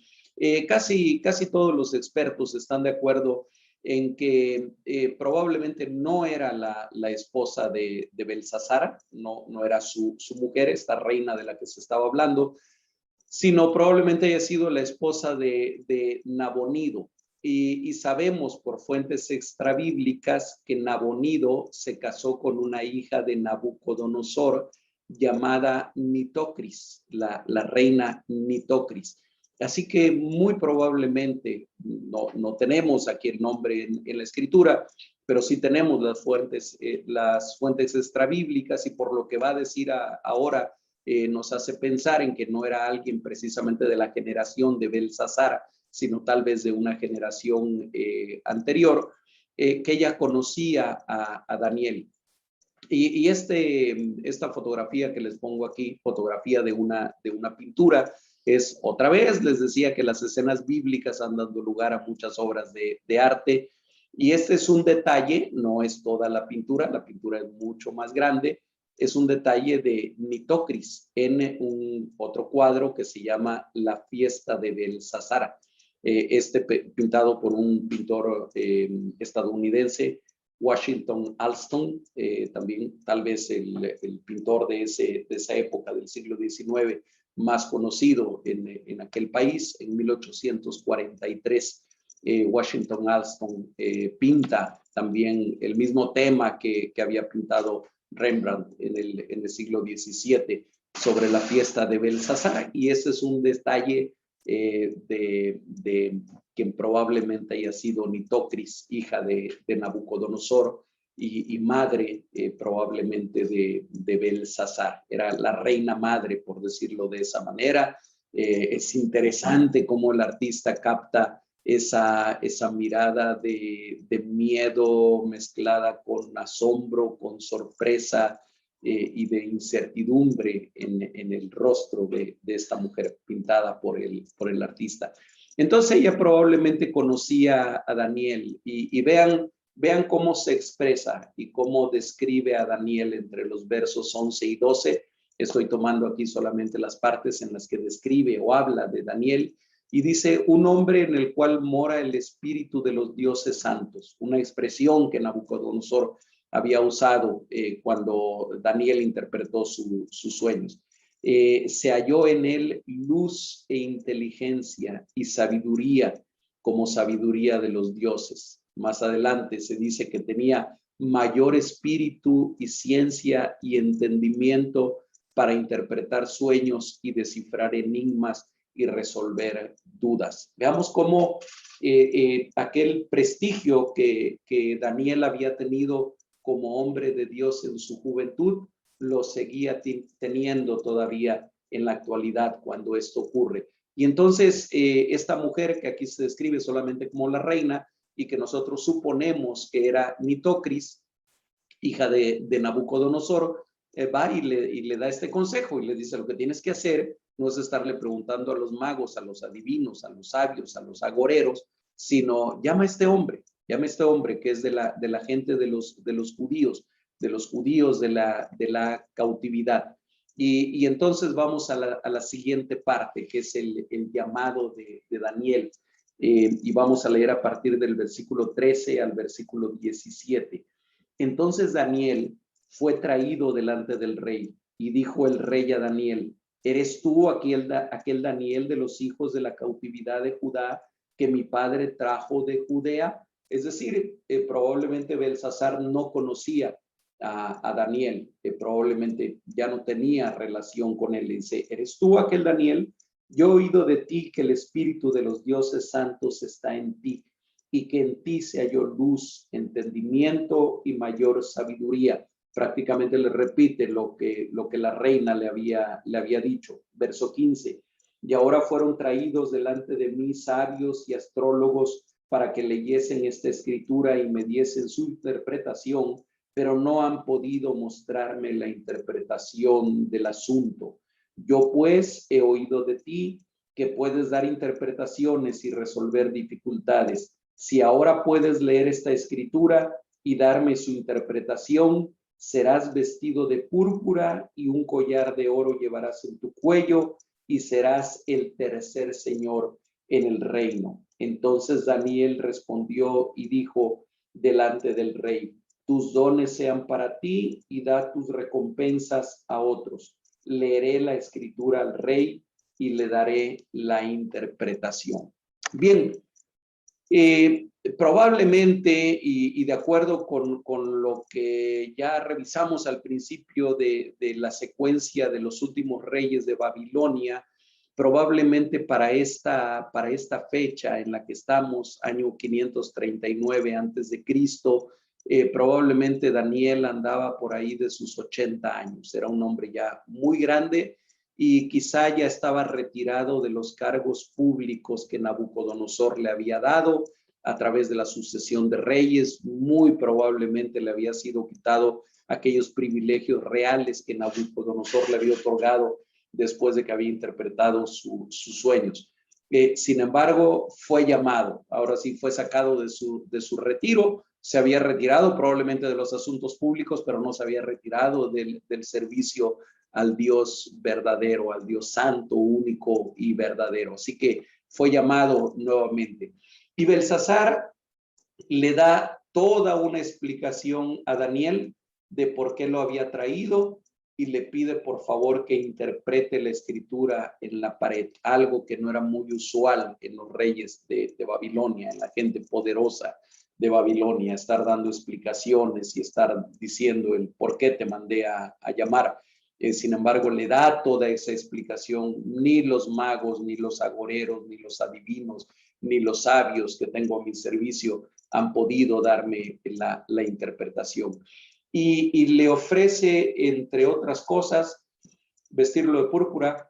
Casi todos los expertos están de acuerdo en que probablemente no era la esposa de Belsasar, no era su mujer, esta reina de la que se estaba hablando, sino probablemente haya sido la esposa de Nabonido. Y sabemos por fuentes extrabíblicas que Nabonido se casó con una hija de Nabucodonosor llamada Nitocris, la reina Nitocris. Así que muy probablemente, no tenemos aquí el nombre en la escritura, pero sí tenemos las fuentes extrabíblicas, y por lo que va a decir ahora, nos hace pensar en que no era alguien precisamente de la generación de Belsasar, sino tal vez de una generación anterior, que ella conocía a Daniel. Y esta fotografía que les pongo aquí, fotografía de una pintura, es otra vez, les decía que las escenas bíblicas han dado lugar a muchas obras de arte, y este es un detalle, no es toda la pintura es mucho más grande, es un detalle de Nitocris en otro cuadro que se llama La fiesta de Belsasar, pintado por un pintor estadounidense, Washington Alston, también tal vez el pintor de esa época del siglo XIX más conocido en aquel país. En 1843, Washington Alston pinta también el mismo tema que había pintado Rembrandt en el siglo XVII sobre la fiesta de Belsasar, y ese es un detalle de quien probablemente haya sido Nitocris, hija de Nabucodonosor, y madre probablemente de Belsasar. Era la reina madre, por decirlo de esa manera. Es interesante cómo el artista capta esa mirada de miedo mezclada con asombro, con sorpresa, y de incertidumbre en el rostro de esta mujer pintada por el artista. Entonces ella probablemente conocía a Daniel, y vean cómo se expresa y cómo describe a Daniel entre los versos 11 y 12. Estoy tomando aquí solamente las partes en las que describe o habla de Daniel, y dice: un hombre en el cual mora el espíritu de los dioses santos, una expresión que Nabucodonosor había usado cuando Daniel interpretó sus sueños. Se halló en él luz e inteligencia y sabiduría, como sabiduría de los dioses. Más adelante se dice que tenía mayor espíritu y ciencia y entendimiento para interpretar sueños y descifrar enigmas y resolver dudas. Veamos cómo aquel prestigio que Daniel había tenido como hombre de Dios en su juventud, lo seguía teniendo todavía en la actualidad cuando esto ocurre. Y entonces esta mujer, que aquí se describe solamente como la reina, y que nosotros suponemos que era Nitocris, hija de Nabucodonosor, va y le da este consejo y le dice: lo que tienes que hacer no es estarle preguntando a los magos, a los adivinos, a los sabios, a los agoreros, sino llama a este hombre que es de la gente de los judíos, de la cautividad. Y entonces vamos a la siguiente parte, que es el llamado de Daniel, y vamos a leer a partir del versículo 13 al versículo 17. Entonces Daniel fue traído delante del rey, y dijo el rey a Daniel: ¿eres tú aquel Daniel de los hijos de la cautividad de Judá, que mi padre trajo de Judea? Es decir, probablemente Belsasar no conocía a Daniel, probablemente ya no tenía relación con él. Le dice: ¿eres tú aquel Daniel? Yo he oído de ti que el espíritu de los dioses santos está en ti, y que en ti se halló luz, entendimiento y mayor sabiduría. Prácticamente le repite lo que la reina le había dicho. Verso 15. Y ahora fueron traídos delante de mí sabios y astrólogos para que leyesen esta escritura y me diesen su interpretación, pero no han podido mostrarme la interpretación del asunto. Yo pues he oído de ti que puedes dar interpretaciones y resolver dificultades. Si ahora puedes leer esta escritura y darme su interpretación, serás vestido de púrpura y un collar de oro llevarás en tu cuello, y serás el tercer señor en el reino. Entonces Daniel respondió y dijo delante del rey: tus dones sean para ti y da tus recompensas a otros. Leeré la escritura al rey y le daré la interpretación. Bien, probablemente, y de acuerdo con lo que ya revisamos al principio de la secuencia de los últimos reyes de Babilonia, probablemente para esta fecha en la que estamos, año 539 antes de Cristo, probablemente Daniel andaba por ahí de sus 80 años. Era un hombre ya muy grande y quizá ya estaba retirado de los cargos públicos que Nabucodonosor le había dado a través de la sucesión de reyes. Muy probablemente le había sido quitado aquellos privilegios reales que Nabucodonosor le había otorgado después de que había interpretado sus sueños. Sin embargo, fue llamado, ahora sí fue sacado de su retiro. Se había retirado probablemente de los asuntos públicos, pero no se había retirado del servicio al Dios verdadero, al Dios santo, único y verdadero. Así que fue llamado nuevamente. Y Belsasar le da toda una explicación a Daniel de por qué lo había traído y le pide por favor que interprete la escritura en la pared, algo que no era muy usual en los reyes de Babilonia, en la gente poderosa de Babilonia, estar dando explicaciones y estar diciendo el por qué te mandé a llamar. Sin embargo, le da toda esa explicación. Ni los magos, ni los agoreros, ni los adivinos, ni los sabios que tengo a mi servicio han podido darme la interpretación. Y le ofrece, entre otras cosas, vestirlo de púrpura,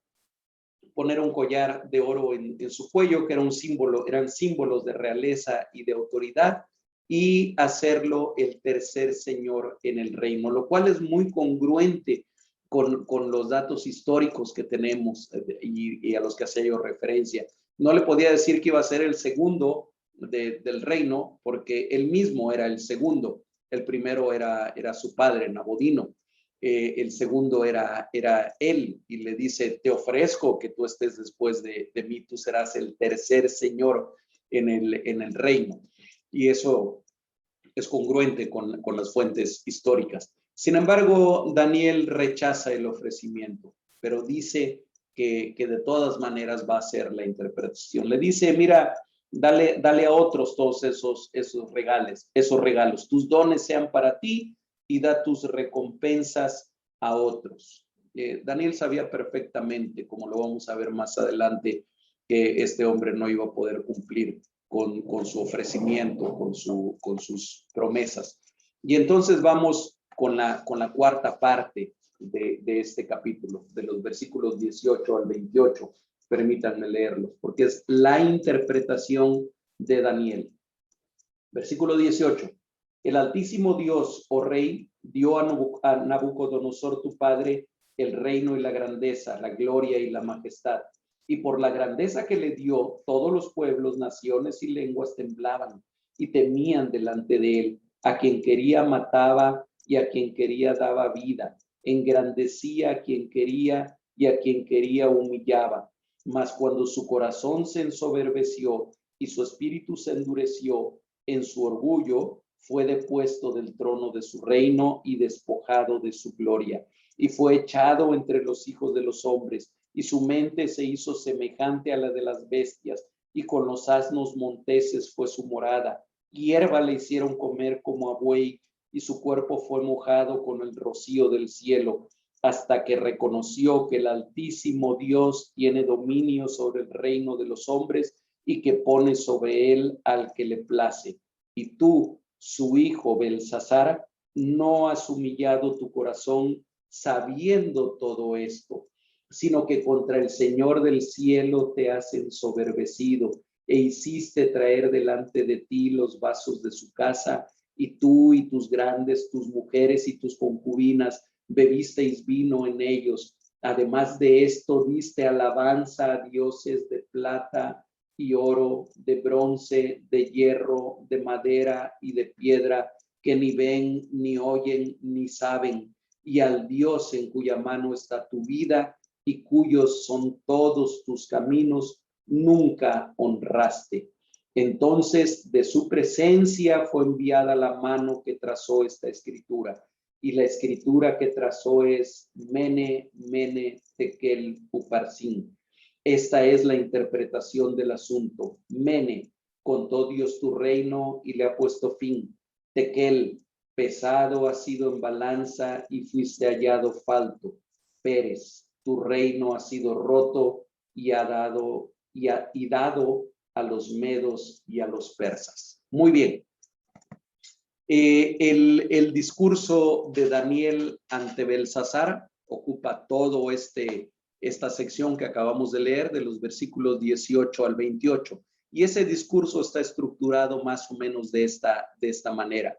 poner un collar de oro en su cuello, que era un símbolo, eran símbolos de realeza y de autoridad, y hacerlo el tercer señor en el reino, lo cual es muy congruente con los datos históricos que tenemos y a los que hace yo referencia. No le podía decir que iba a ser el segundo del reino, porque él mismo era el segundo. El primero era su padre, Nabodino. El segundo era él, y le dice, te ofrezco que tú estés después de mí, tú serás el tercer señor en el reino. Y eso es congruente con las fuentes históricas. Sin embargo, Daniel rechaza el ofrecimiento, pero dice que de todas maneras va a hacer la interpretación. Le dice, mira, dale a otros todos esos regalos. Tus dones sean para ti y da tus recompensas a otros. Daniel sabía perfectamente, como lo vamos a ver más adelante, que este hombre no iba a poder cumplir con su ofrecimiento, con sus promesas. Y entonces vamos con la cuarta parte de este capítulo, de los versículos 18 al 28. Permítanme leerlos, porque es la interpretación de Daniel. Versículo 18. El Altísimo Dios, oh Rey, dio a Nabucodonosor tu padre el reino y la grandeza, la gloria y la majestad. Y por la grandeza que le dio, todos los pueblos, naciones y lenguas temblaban y temían delante de él. A quien quería mataba y a quien quería daba vida. Engrandecía a quien quería y a quien quería humillaba. Mas cuando su corazón se ensoberbeció y su espíritu se endureció, en su orgullo fue depuesto del trono de su reino y despojado de su gloria. Y fue echado entre los hijos de los hombres, y su mente se hizo semejante a la de las bestias, y con los asnos monteses fue su morada. Hierba le hicieron comer como a buey, y su cuerpo fue mojado con el rocío del cielo, hasta que reconoció que el Altísimo Dios tiene dominio sobre el reino de los hombres y que pone sobre él al que le place. Y tú, su hijo Belsasar, no has humillado tu corazón sabiendo todo esto, sino que contra el Señor del cielo te has ensoberbecido e hiciste traer delante de ti los vasos de su casa, y tú y tus grandes, tus mujeres y tus concubinas bebisteis vino en ellos. Además de esto, diste alabanza a dioses de plata y oro, de bronce, de hierro, de madera y de piedra, que ni ven, ni oyen, ni saben, y al Dios en cuya mano está tu vida y cuyos son todos tus caminos, nunca honraste. Entonces de su presencia fue enviada la mano que trazó esta escritura, y la escritura que trazó es Mene, Mene, Tekel, Uparsin. Esta es la interpretación del asunto. Mene, contó Dios tu reino y le ha puesto fin. Tekel, pesado ha sido en balanza y fuiste hallado falto. Pérez, tu reino ha sido roto y dado a los medos y a los persas. Muy bien. El discurso de Daniel ante Belsasar ocupa todo esta sección que acabamos de leer, de los versículos 18 al 28. Y ese discurso está estructurado más o menos de esta manera.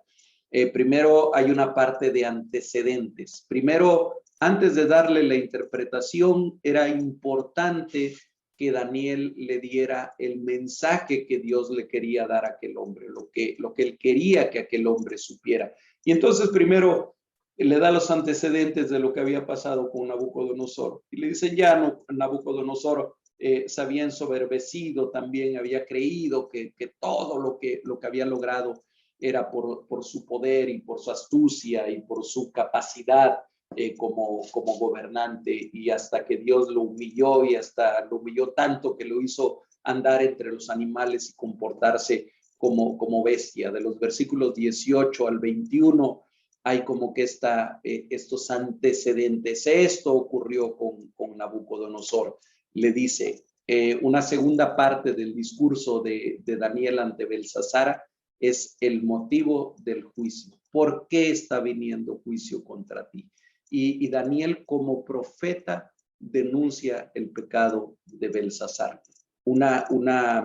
Primero hay una parte de antecedentes. Primero, antes de darle la interpretación, era importante que Daniel le diera el mensaje que Dios le quería dar a aquel hombre, lo que él quería que aquel hombre supiera. Y entonces primero le da los antecedentes de lo que había pasado con Nabucodonosor. Y le dicen, ya no, Nabucodonosor se había ensoberbecido, también había creído que todo lo que había logrado era por su poder y por su astucia y por su capacidad como gobernante, y hasta que Dios lo humilló, y hasta lo humilló tanto que lo hizo andar entre los animales y comportarse como bestia. De los versículos 18 al 21 hay como que estos antecedentes. Esto ocurrió con Nabucodonosor. Le dice, una segunda parte del discurso de Daniel ante Belsasar es el motivo del juicio. ¿Por qué está viniendo juicio contra ti? Y Daniel, como profeta, denuncia el pecado de Belsasar. Una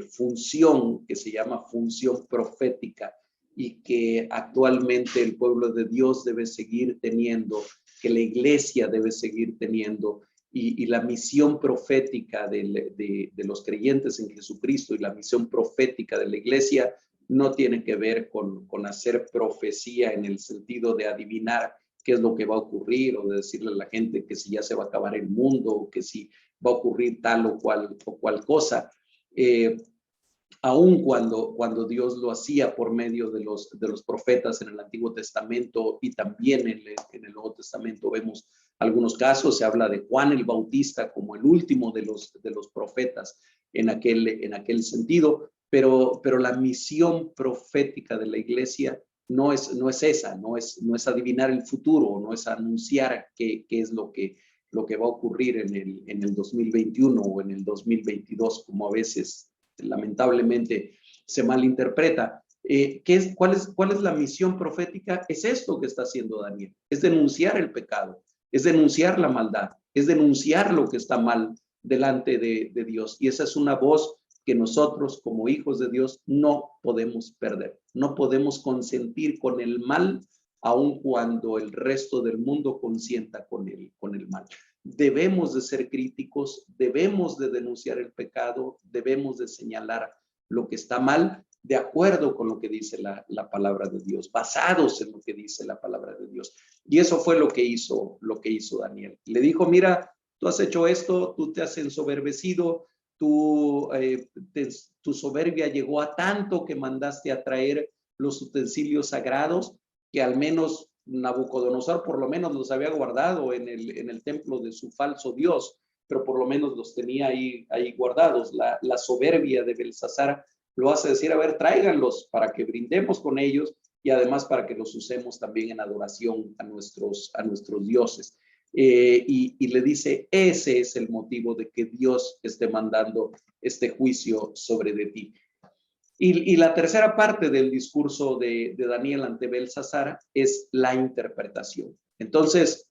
función que se llama función profética, y que actualmente el pueblo de Dios debe seguir teniendo, que la iglesia debe seguir teniendo, y la misión profética de los creyentes en Jesucristo y la misión profética de la iglesia no tiene que ver con hacer profecía en el sentido de adivinar qué es lo que va a ocurrir, o de decirle a la gente que si ya se va a acabar el mundo, o que si va a ocurrir tal o cual cosa. Aun cuando Dios lo hacía por medio de los profetas en el Antiguo Testamento, y también en el Nuevo Testamento vemos algunos casos. Se habla de Juan el Bautista como el último de los profetas en aquel sentido, pero la misión profética de la iglesia no es esa, no es adivinar el futuro, no es anunciar qué es lo que va a ocurrir en el 2021 o en el 2022, como a veces lamentablemente se malinterpreta. ¿Cuál es la misión profética? Es esto que está haciendo Daniel, es denunciar el pecado, es denunciar la maldad, es denunciar lo que está mal delante de Dios. Y esa es una voz que nosotros como hijos de Dios no podemos perder. No podemos consentir con el mal, aun cuando el resto del mundo consienta con el mal. Debemos de ser críticos, debemos de denunciar el pecado, debemos de señalar lo que está mal, de acuerdo con lo que dice la palabra de Dios, basados en lo que dice la palabra de Dios. Y eso fue lo que hizo Daniel. Le dijo, mira, tú has hecho esto, tú te has ensoberbecido, tu soberbia llegó a tanto que mandaste a traer los utensilios sagrados, que al menos Nabucodonosor por lo menos los había guardado en el templo de su falso Dios, pero por lo menos los tenía ahí guardados. La soberbia de Belsasar lo hace decir, a ver, tráiganlos para que brindemos con ellos, y además para que los usemos también en adoración a nuestros dioses. Y le dice, ese es el motivo de que Dios esté mandando este juicio sobre de ti. Y la tercera parte del discurso de Daniel ante Belsasar es la interpretación. Entonces,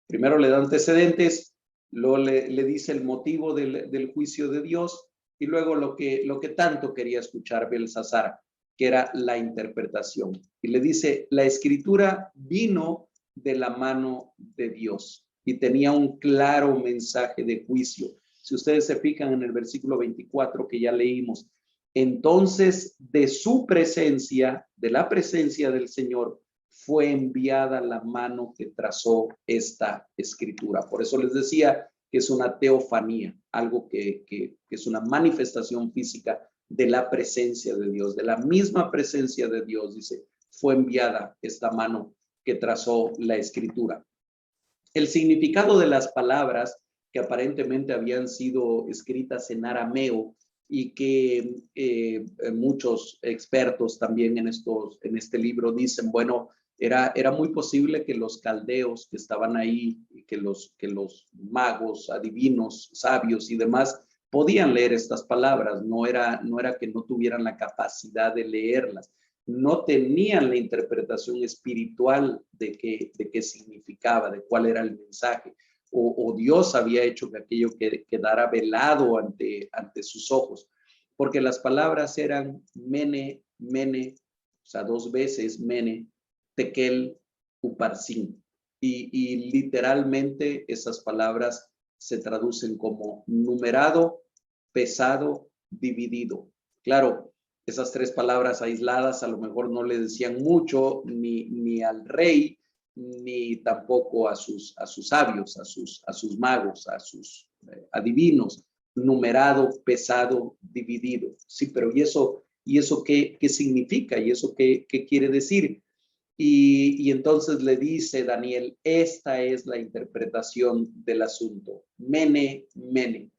primero le da antecedentes, luego le dice el motivo del juicio de Dios, y luego lo que tanto quería escuchar Belsasar, que era la interpretación. Y le dice, la escritura vino de la mano de Dios y tenía un claro mensaje de juicio. Si ustedes se fijan en el versículo 24 que ya leímos, entonces de su presencia, de la presencia del Señor, fue enviada la mano que trazó esta escritura. Por eso les decía que es una teofanía, algo que es una manifestación física de la presencia de Dios, de la misma presencia de Dios, dice, fue enviada esta mano que trazó la escritura. El significado de las palabras que aparentemente habían sido escritas en arameo, y que muchos expertos también en este libro dicen, bueno, era muy posible que los caldeos que estaban ahí, los magos, adivinos, sabios y demás podían leer estas palabras. No era que no tuvieran la capacidad de leerlas. No tenían la interpretación espiritual de qué significaba, de cuál era el mensaje. O Dios había hecho que aquello quedara velado ante sus ojos. Porque las palabras eran mene, mene, o sea, 2 veces mene, tekel, uparsin. Y literalmente esas palabras se traducen como numerado, pesado, dividido. Claro, esas 3 palabras aisladas a lo mejor no le decían mucho ni al rey, ni tampoco a sus sabios, a sus magos, a sus adivinos. Numerado, pesado, dividido. Sí, pero ¿y eso qué significa? ¿Y eso qué quiere decir? Y entonces le dice Daniel, esta es la interpretación del asunto. Mene, mene.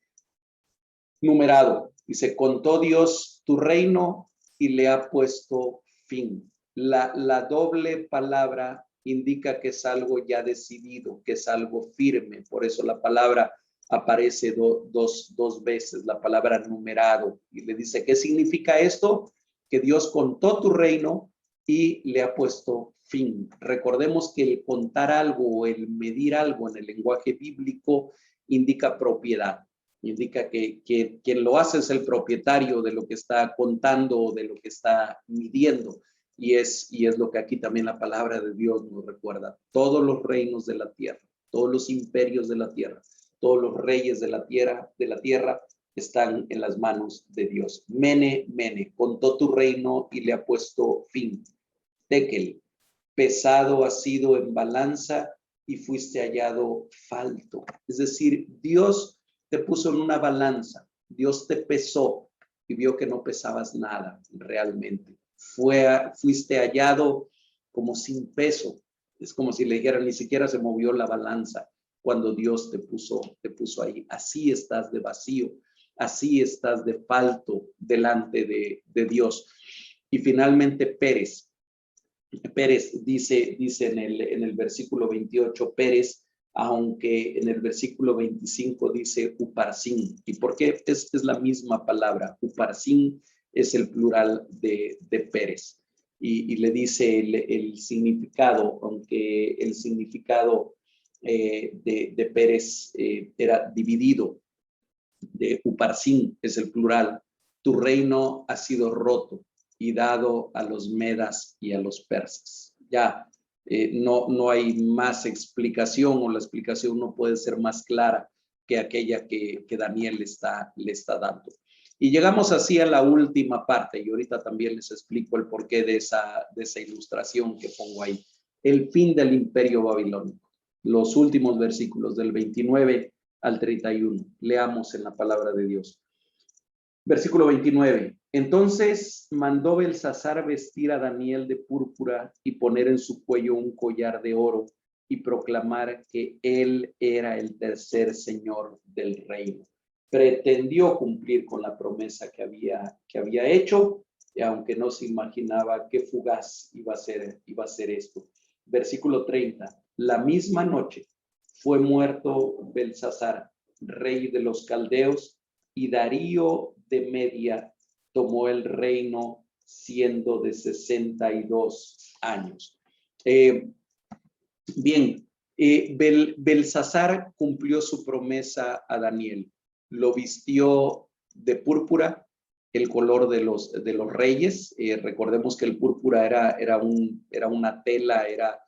Numerado. Dice, contó Dios tu reino y le ha puesto fin. La doble palabra indica que es algo ya decidido, que es algo firme. Por eso la palabra aparece dos veces, la palabra numerado. Y le dice, ¿qué significa esto? Que Dios contó tu reino y le ha puesto fin. Recordemos que el contar algo o el medir algo en el lenguaje bíblico indica propiedad. Indica que quien lo hace es el propietario de lo que está contando o de lo que está midiendo. Y es lo que aquí también la palabra de Dios nos recuerda. Todos los reinos de la tierra, todos los imperios de la tierra, todos los reyes de la tierra están en las manos de Dios. Mene, mene, contó tu reino y le ha puesto fin. Tekel, pesado ha sido en balanza y fuiste hallado falto. Es decir, Dios te puso en una balanza, Dios te pesó y vio que no pesabas nada realmente. Fuiste hallado como sin peso. Es como si le dijeran, ni siquiera se movió la balanza cuando Dios te puso ahí. Así estás de vacío, así estás de falto delante de Dios. Y finalmente Pérez dice en el versículo 28, Pérez, aunque en el versículo 25 dice uparsin. ¿Y por qué? Es la misma palabra. Uparsin es el plural de Pérez. Y le dice el significado, aunque el significado de Pérez era dividido, de uparsin es el plural. Tu reino ha sido roto y dado a los medas y a los persas. Ya no hay más explicación, o la explicación no puede ser más clara que aquella que Daniel le está dando. Y llegamos así a la última parte, y ahorita también les explico el porqué de esa ilustración que pongo ahí. El fin del imperio babilónico. Los últimos versículos del 29 al 31. Leamos en la palabra de Dios. Versículo 29. Entonces mandó Belsasar vestir a Daniel de púrpura y poner en su cuello un collar de oro y proclamar que él era el tercer señor del reino. Pretendió cumplir con la promesa que había hecho, aunque no se imaginaba qué fugaz iba a ser esto. Versículo 30. La misma noche fue muerto Belsasar, rey de los caldeos, y Darío de Media tomó el reino siendo de 62 años. Belsasar cumplió su promesa a Daniel. Lo vistió de púrpura, el color de los reyes. Recordemos que el púrpura era una tela, era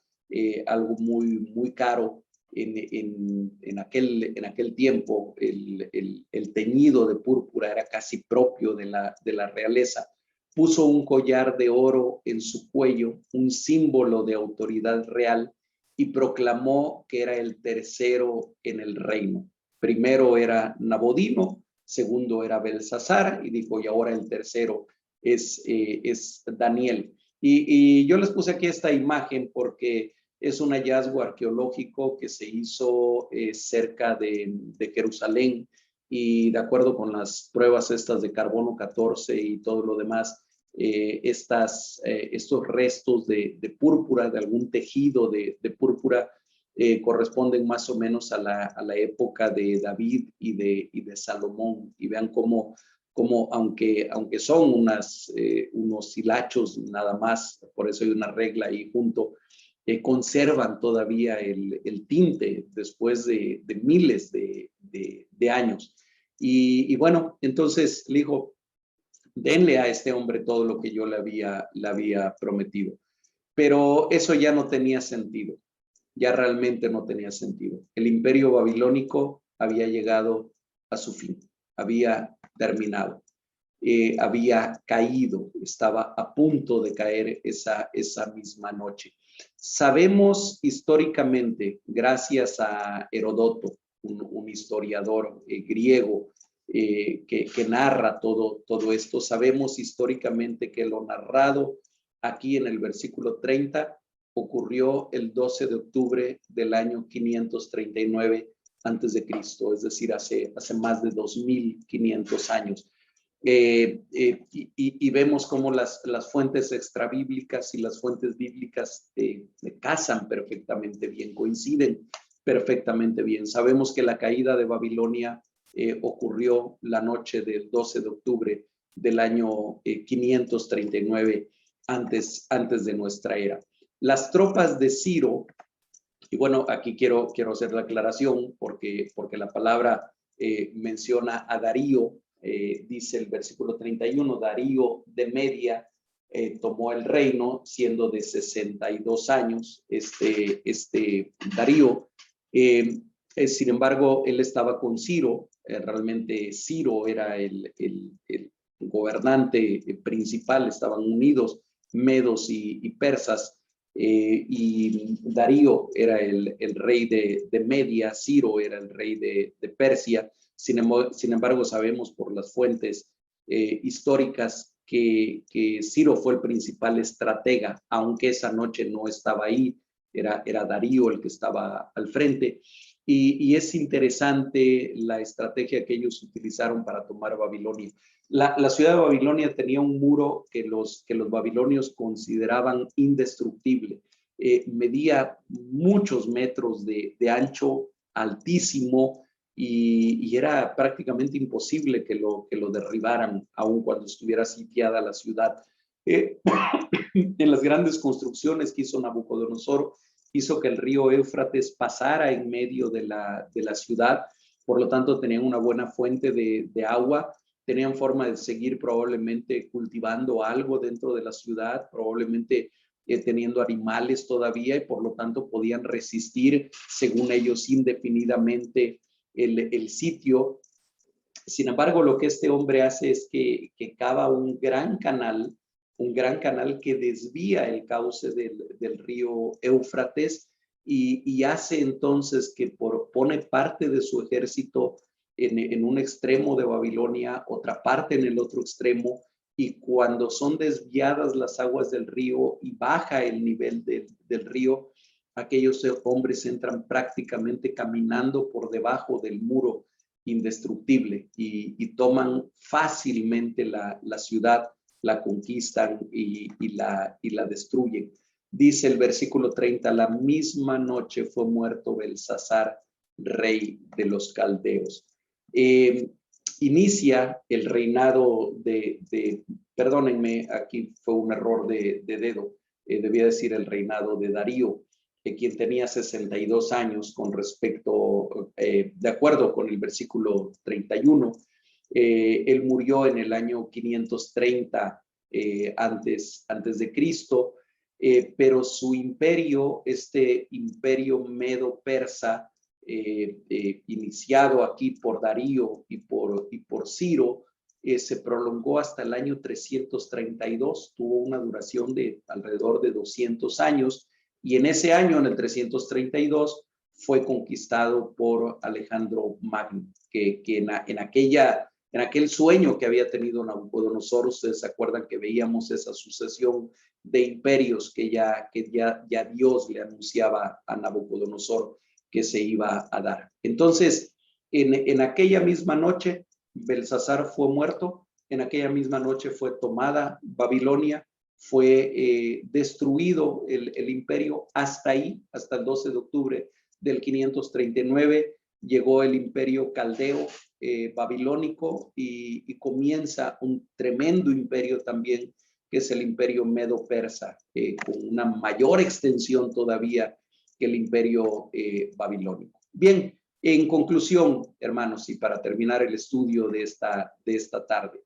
algo muy, muy caro. En aquel tiempo el teñido de púrpura era casi propio de la realeza. Puso un collar de oro en su cuello, un símbolo de autoridad real, y proclamó que era el tercero en el reino. Primero era Nabodino, segundo era Belsasar, y dijo, y ahora el tercero es Daniel. Y yo les puse aquí esta imagen porque es un hallazgo arqueológico que se hizo cerca de Jerusalén, y de acuerdo con las pruebas estas de carbono 14 y todo lo demás, estos restos de púrpura, de algún tejido de púrpura, corresponden más o menos a la época de David y de Salomón. Y vean cómo aunque son unos hilachos nada más, por eso hay una regla ahí junto, conservan todavía el tinte después de miles de años. Y bueno, entonces le dijo, denle a este hombre todo lo que yo le había prometido. Pero eso ya no tenía sentido, ya realmente no tenía sentido. El imperio babilónico había llegado a su fin, había terminado, había caído, estaba a punto de caer esa misma noche. Sabemos históricamente, gracias a Heródoto, un historiador griego que narra todo esto, sabemos históricamente que lo narrado aquí en el versículo 30 ocurrió el 12 de octubre del año 539 antes de Cristo, es decir, hace más de 2500 años. Y vemos cómo las fuentes extrabíblicas y las fuentes bíblicas casan perfectamente bien, coinciden perfectamente bien. Sabemos que la caída de Babilonia ocurrió la noche del 12 de octubre del año 539 antes de nuestra era. Las tropas de Ciro, y bueno, aquí quiero hacer la aclaración porque la palabra menciona a Darío, dice el versículo 31, Darío de Media tomó el reino siendo de 62 años, Darío. Sin embargo, él estaba con Ciro, realmente Ciro era el gobernante principal, estaban unidos medos y persas, y Darío era el rey de Media, Ciro era el rey de Persia. Sin embargo, sabemos por las fuentes históricas que Ciro fue el principal estratega, aunque esa noche no estaba ahí, era Darío el que estaba al frente. Y es interesante la estrategia que ellos utilizaron para tomar Babilonia. La ciudad de Babilonia tenía un muro que los babilonios consideraban indestructible. Medía muchos metros de ancho, altísimo, y era prácticamente imposible que lo derribaran, aun cuando estuviera sitiada la ciudad. En las grandes construcciones que hizo Nabucodonosor, hizo que el río Éufrates pasara en medio de la ciudad, por lo tanto tenían una buena fuente de agua, tenían forma de seguir probablemente cultivando algo dentro de la ciudad, probablemente teniendo animales todavía, y por lo tanto podían resistir, según ellos, indefinidamente el sitio. Sin embargo, lo que este hombre hace es que cava un gran canal que desvía el cauce del río Éufrates, y hace entonces que pone parte de su ejército en un extremo de Babilonia, otra parte en el otro extremo, y cuando son desviadas las aguas del río y baja el nivel del río, aquellos hombres entran prácticamente caminando por debajo del muro indestructible y toman fácilmente la ciudad, la conquistan y la destruyen. Dice el versículo 30, la misma noche fue muerto Belsasar, rey de los caldeos. Inicia el reinado perdónenme, aquí fue un error de dedo, debía decir el reinado de Darío, quien tenía 62 años con respecto, de acuerdo con el versículo 31, él murió en el año 530 antes de Cristo, pero su imperio, este imperio medo-persa, iniciado aquí por Darío y por Ciro, se prolongó hasta el año 332, tuvo una duración de alrededor de 200 años, y en ese año, en el 332, fue conquistado por Alejandro Magno, que en aquel sueño que había tenido Nabucodonosor, ustedes se acuerdan que veíamos esa sucesión de imperios que ya Dios le anunciaba a Nabucodonosor que se iba a dar. Entonces, en aquella misma noche, Belsasar fue muerto, en aquella misma noche fue tomada Babilonia, fue destruido el imperio hasta ahí, hasta el 12 de octubre del 539 llegó el imperio caldeo babilónico y comienza un tremendo imperio también, que es el imperio medo-persa, con una mayor extensión todavía que el imperio babilónico. Bien, en conclusión, hermanos, y para terminar el estudio de esta tarde,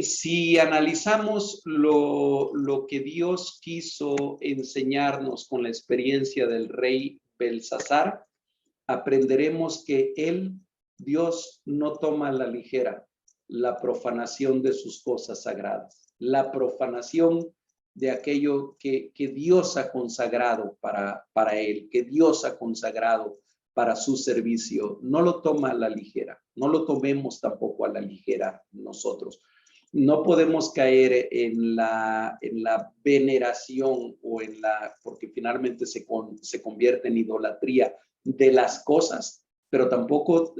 si analizamos lo que Dios quiso enseñarnos con la experiencia del rey Belsasar, aprenderemos que él, Dios, no toma a la ligera la profanación de sus cosas sagradas, la profanación de aquello que Dios ha consagrado para él, que Dios ha consagrado para su servicio. No lo toma a la ligera, no lo tomemos tampoco a la ligera nosotros. No podemos caer en la veneración o porque finalmente se convierte en idolatría de las cosas, pero tampoco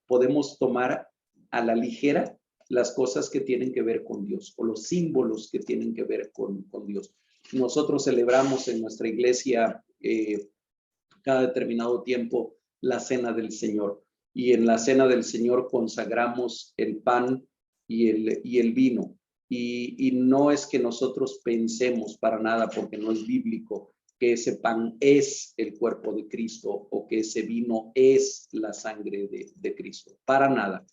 podemos tomar a la ligera las cosas que tienen que ver con Dios o los símbolos que tienen que ver con Dios. Nosotros celebramos en nuestra iglesia cada determinado tiempo la Cena del Señor, y en la Cena del Señor consagramos el pan y el vino, y no es que nosotros pensemos para nada, porque no es bíblico, que ese pan es el cuerpo de Cristo o que ese vino es la sangre de Cristo. Para nada.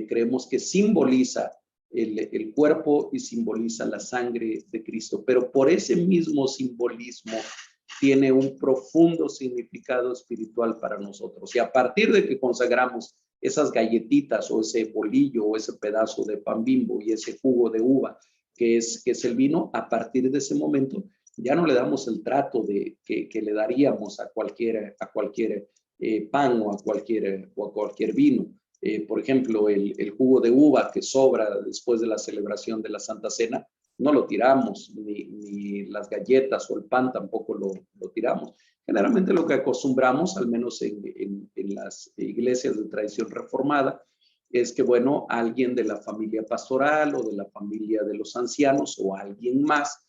Creemos que simboliza el cuerpo y simboliza la sangre de Cristo, pero por ese mismo simbolismo tiene un profundo significado espiritual para nosotros. Y a partir de que consagramos esas galletitas o ese bolillo o ese pedazo de pan Bimbo y ese jugo de uva que es el vino, a partir de ese momento ya no le damos el trato que le daríamos a cualquier pan o a cualquier vino. Por ejemplo, el jugo de uva que sobra después de la celebración de la Santa Cena, no lo tiramos, ni las galletas o el pan tampoco lo tiramos. Generalmente lo que acostumbramos, al menos en las iglesias de tradición reformada, es que, bueno, alguien de la familia pastoral o de la familia de los ancianos o alguien más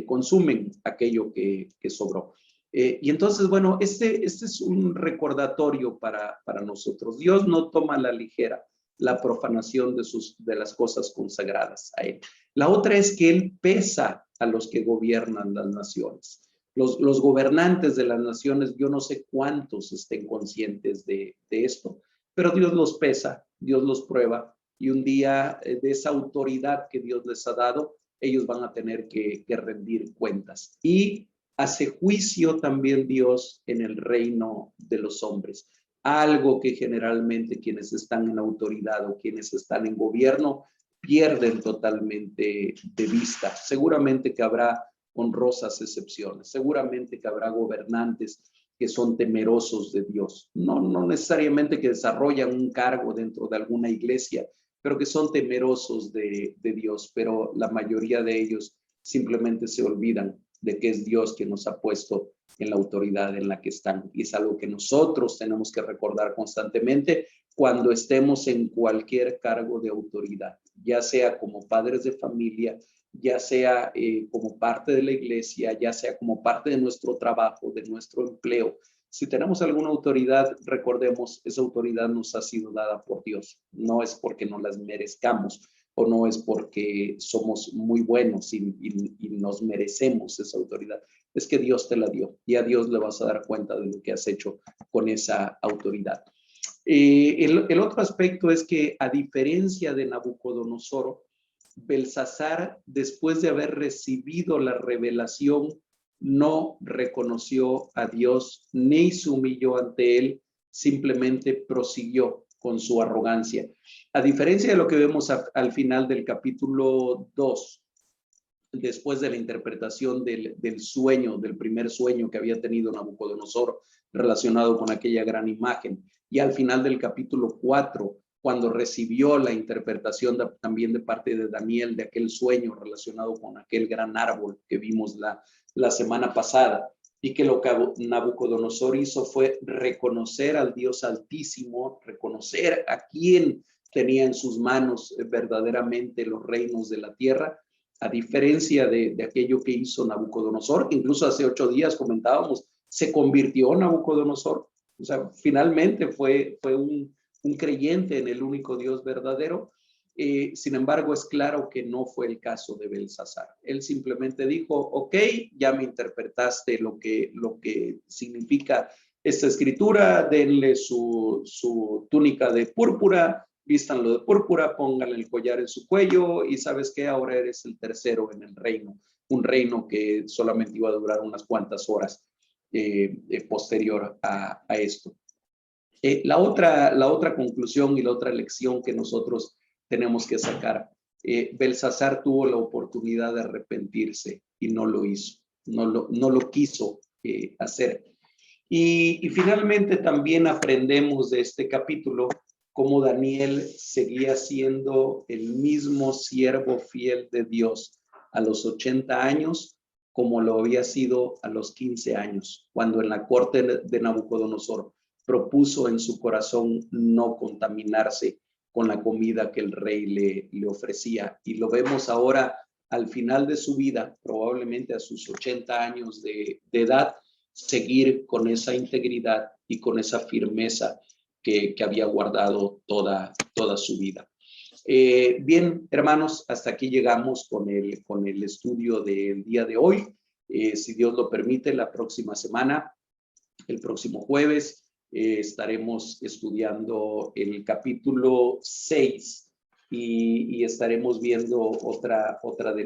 consumen aquello que sobró. Y entonces, bueno, este es un recordatorio para nosotros. Dios no toma a la ligera la profanación de las cosas consagradas a Él. La otra es que Él pesa a los que gobiernan las naciones. Los gobernantes de las naciones, yo no sé cuántos estén conscientes de esto, pero Dios los pesa, Dios los prueba, y un día de esa autoridad que Dios les ha dado, ellos van a tener que rendir cuentas. Y hace juicio también Dios en el reino de los hombres, algo que generalmente quienes están en autoridad o quienes están en gobierno pierden totalmente de vista. Seguramente que habrá honrosas excepciones, seguramente que habrá gobernantes que son temerosos de Dios, no necesariamente que desarrollan un cargo dentro de alguna iglesia, pero que son temerosos de Dios, pero la mayoría de ellos simplemente se olvidan de que es Dios quien nos ha puesto en la autoridad en la que están. Y es algo que nosotros tenemos que recordar constantemente cuando estemos en cualquier cargo de autoridad, ya sea como padres de familia, ya sea como parte de la iglesia, ya sea como parte de nuestro trabajo, de nuestro empleo. Si tenemos alguna autoridad, recordemos, esa autoridad nos ha sido dada por Dios. No es porque no las merezcamos o no es porque somos muy buenos y nos merecemos esa autoridad. Es que Dios te la dio y a Dios le vas a dar cuenta de lo que has hecho con esa autoridad. El otro aspecto es que, a diferencia de Nabucodonosor, Belsasar, después de haber recibido la revelación, no reconoció a Dios ni se humilló ante él, simplemente prosiguió con su arrogancia. A diferencia de lo que vemos al final del capítulo 2, después de la interpretación del sueño, del primer sueño que había tenido Nabucodonosor relacionado con aquella gran imagen, y al final del capítulo 4, cuando recibió la interpretación también de parte de Daniel de aquel sueño relacionado con aquel gran árbol que vimos la semana pasada, y que lo que Nabucodonosor hizo fue reconocer al Dios Altísimo, reconocer a quien tenía en sus manos verdaderamente los reinos de la tierra, a diferencia de aquello que hizo Nabucodonosor. Incluso hace 8 días comentábamos, se convirtió en Nabucodonosor. O sea, finalmente fue un creyente en el único Dios verdadero. Sin embargo, es claro que no fue el caso de Belsasar. Él simplemente dijo, ok, ya me interpretaste lo que significa esta escritura, denle su túnica de púrpura, vístanlo de púrpura, pónganle el collar en su cuello y ¿sabes qué? Ahora eres el tercero en el reino, un reino que solamente iba a durar unas cuantas horas posterior a esto. La otra conclusión y la otra lección que nosotros tenemos que sacar, Belsasar tuvo la oportunidad de arrepentirse y no lo hizo, no lo quiso hacer. Y finalmente también aprendemos de este capítulo cómo Daniel seguía siendo el mismo siervo fiel de Dios a los 80 años como lo había sido a los 15 años, cuando en la corte de Nabucodonosor propuso en su corazón no contaminarse con la comida que el rey le ofrecía. Y lo vemos ahora al final de su vida, probablemente a sus 80 años de edad, seguir con esa integridad y con esa firmeza que había guardado toda su vida. Bien, hermanos, hasta aquí llegamos con el estudio del día de hoy. Si Dios lo permite, la próxima semana, el próximo jueves, estaremos estudiando el capítulo 6 y estaremos viendo otra de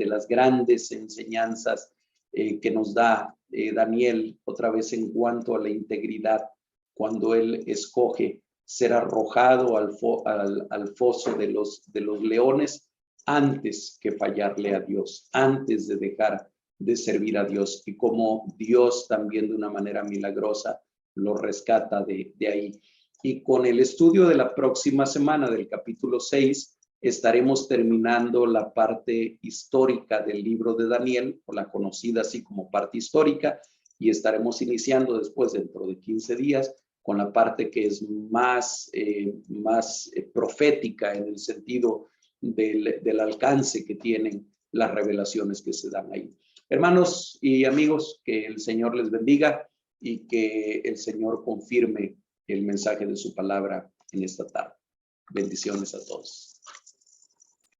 las grandes enseñanzas que nos da Daniel, otra vez en cuanto a la integridad, cuando él escoge ser arrojado al foso de los leones antes que fallarle a Dios, antes de dejar de servir a Dios, y como Dios también de una manera milagrosa lo rescata de ahí. Y con el estudio de la próxima semana del capítulo 6 estaremos terminando la parte histórica del libro de Daniel, o la conocida así como parte histórica, y estaremos iniciando después, dentro de 15 días, con la parte que es más profética, en el sentido del alcance que tienen las revelaciones que se dan ahí. Hermanos y amigos, que el Señor les bendiga y que el Señor confirme el mensaje de su palabra en esta tarde. Bendiciones a todos.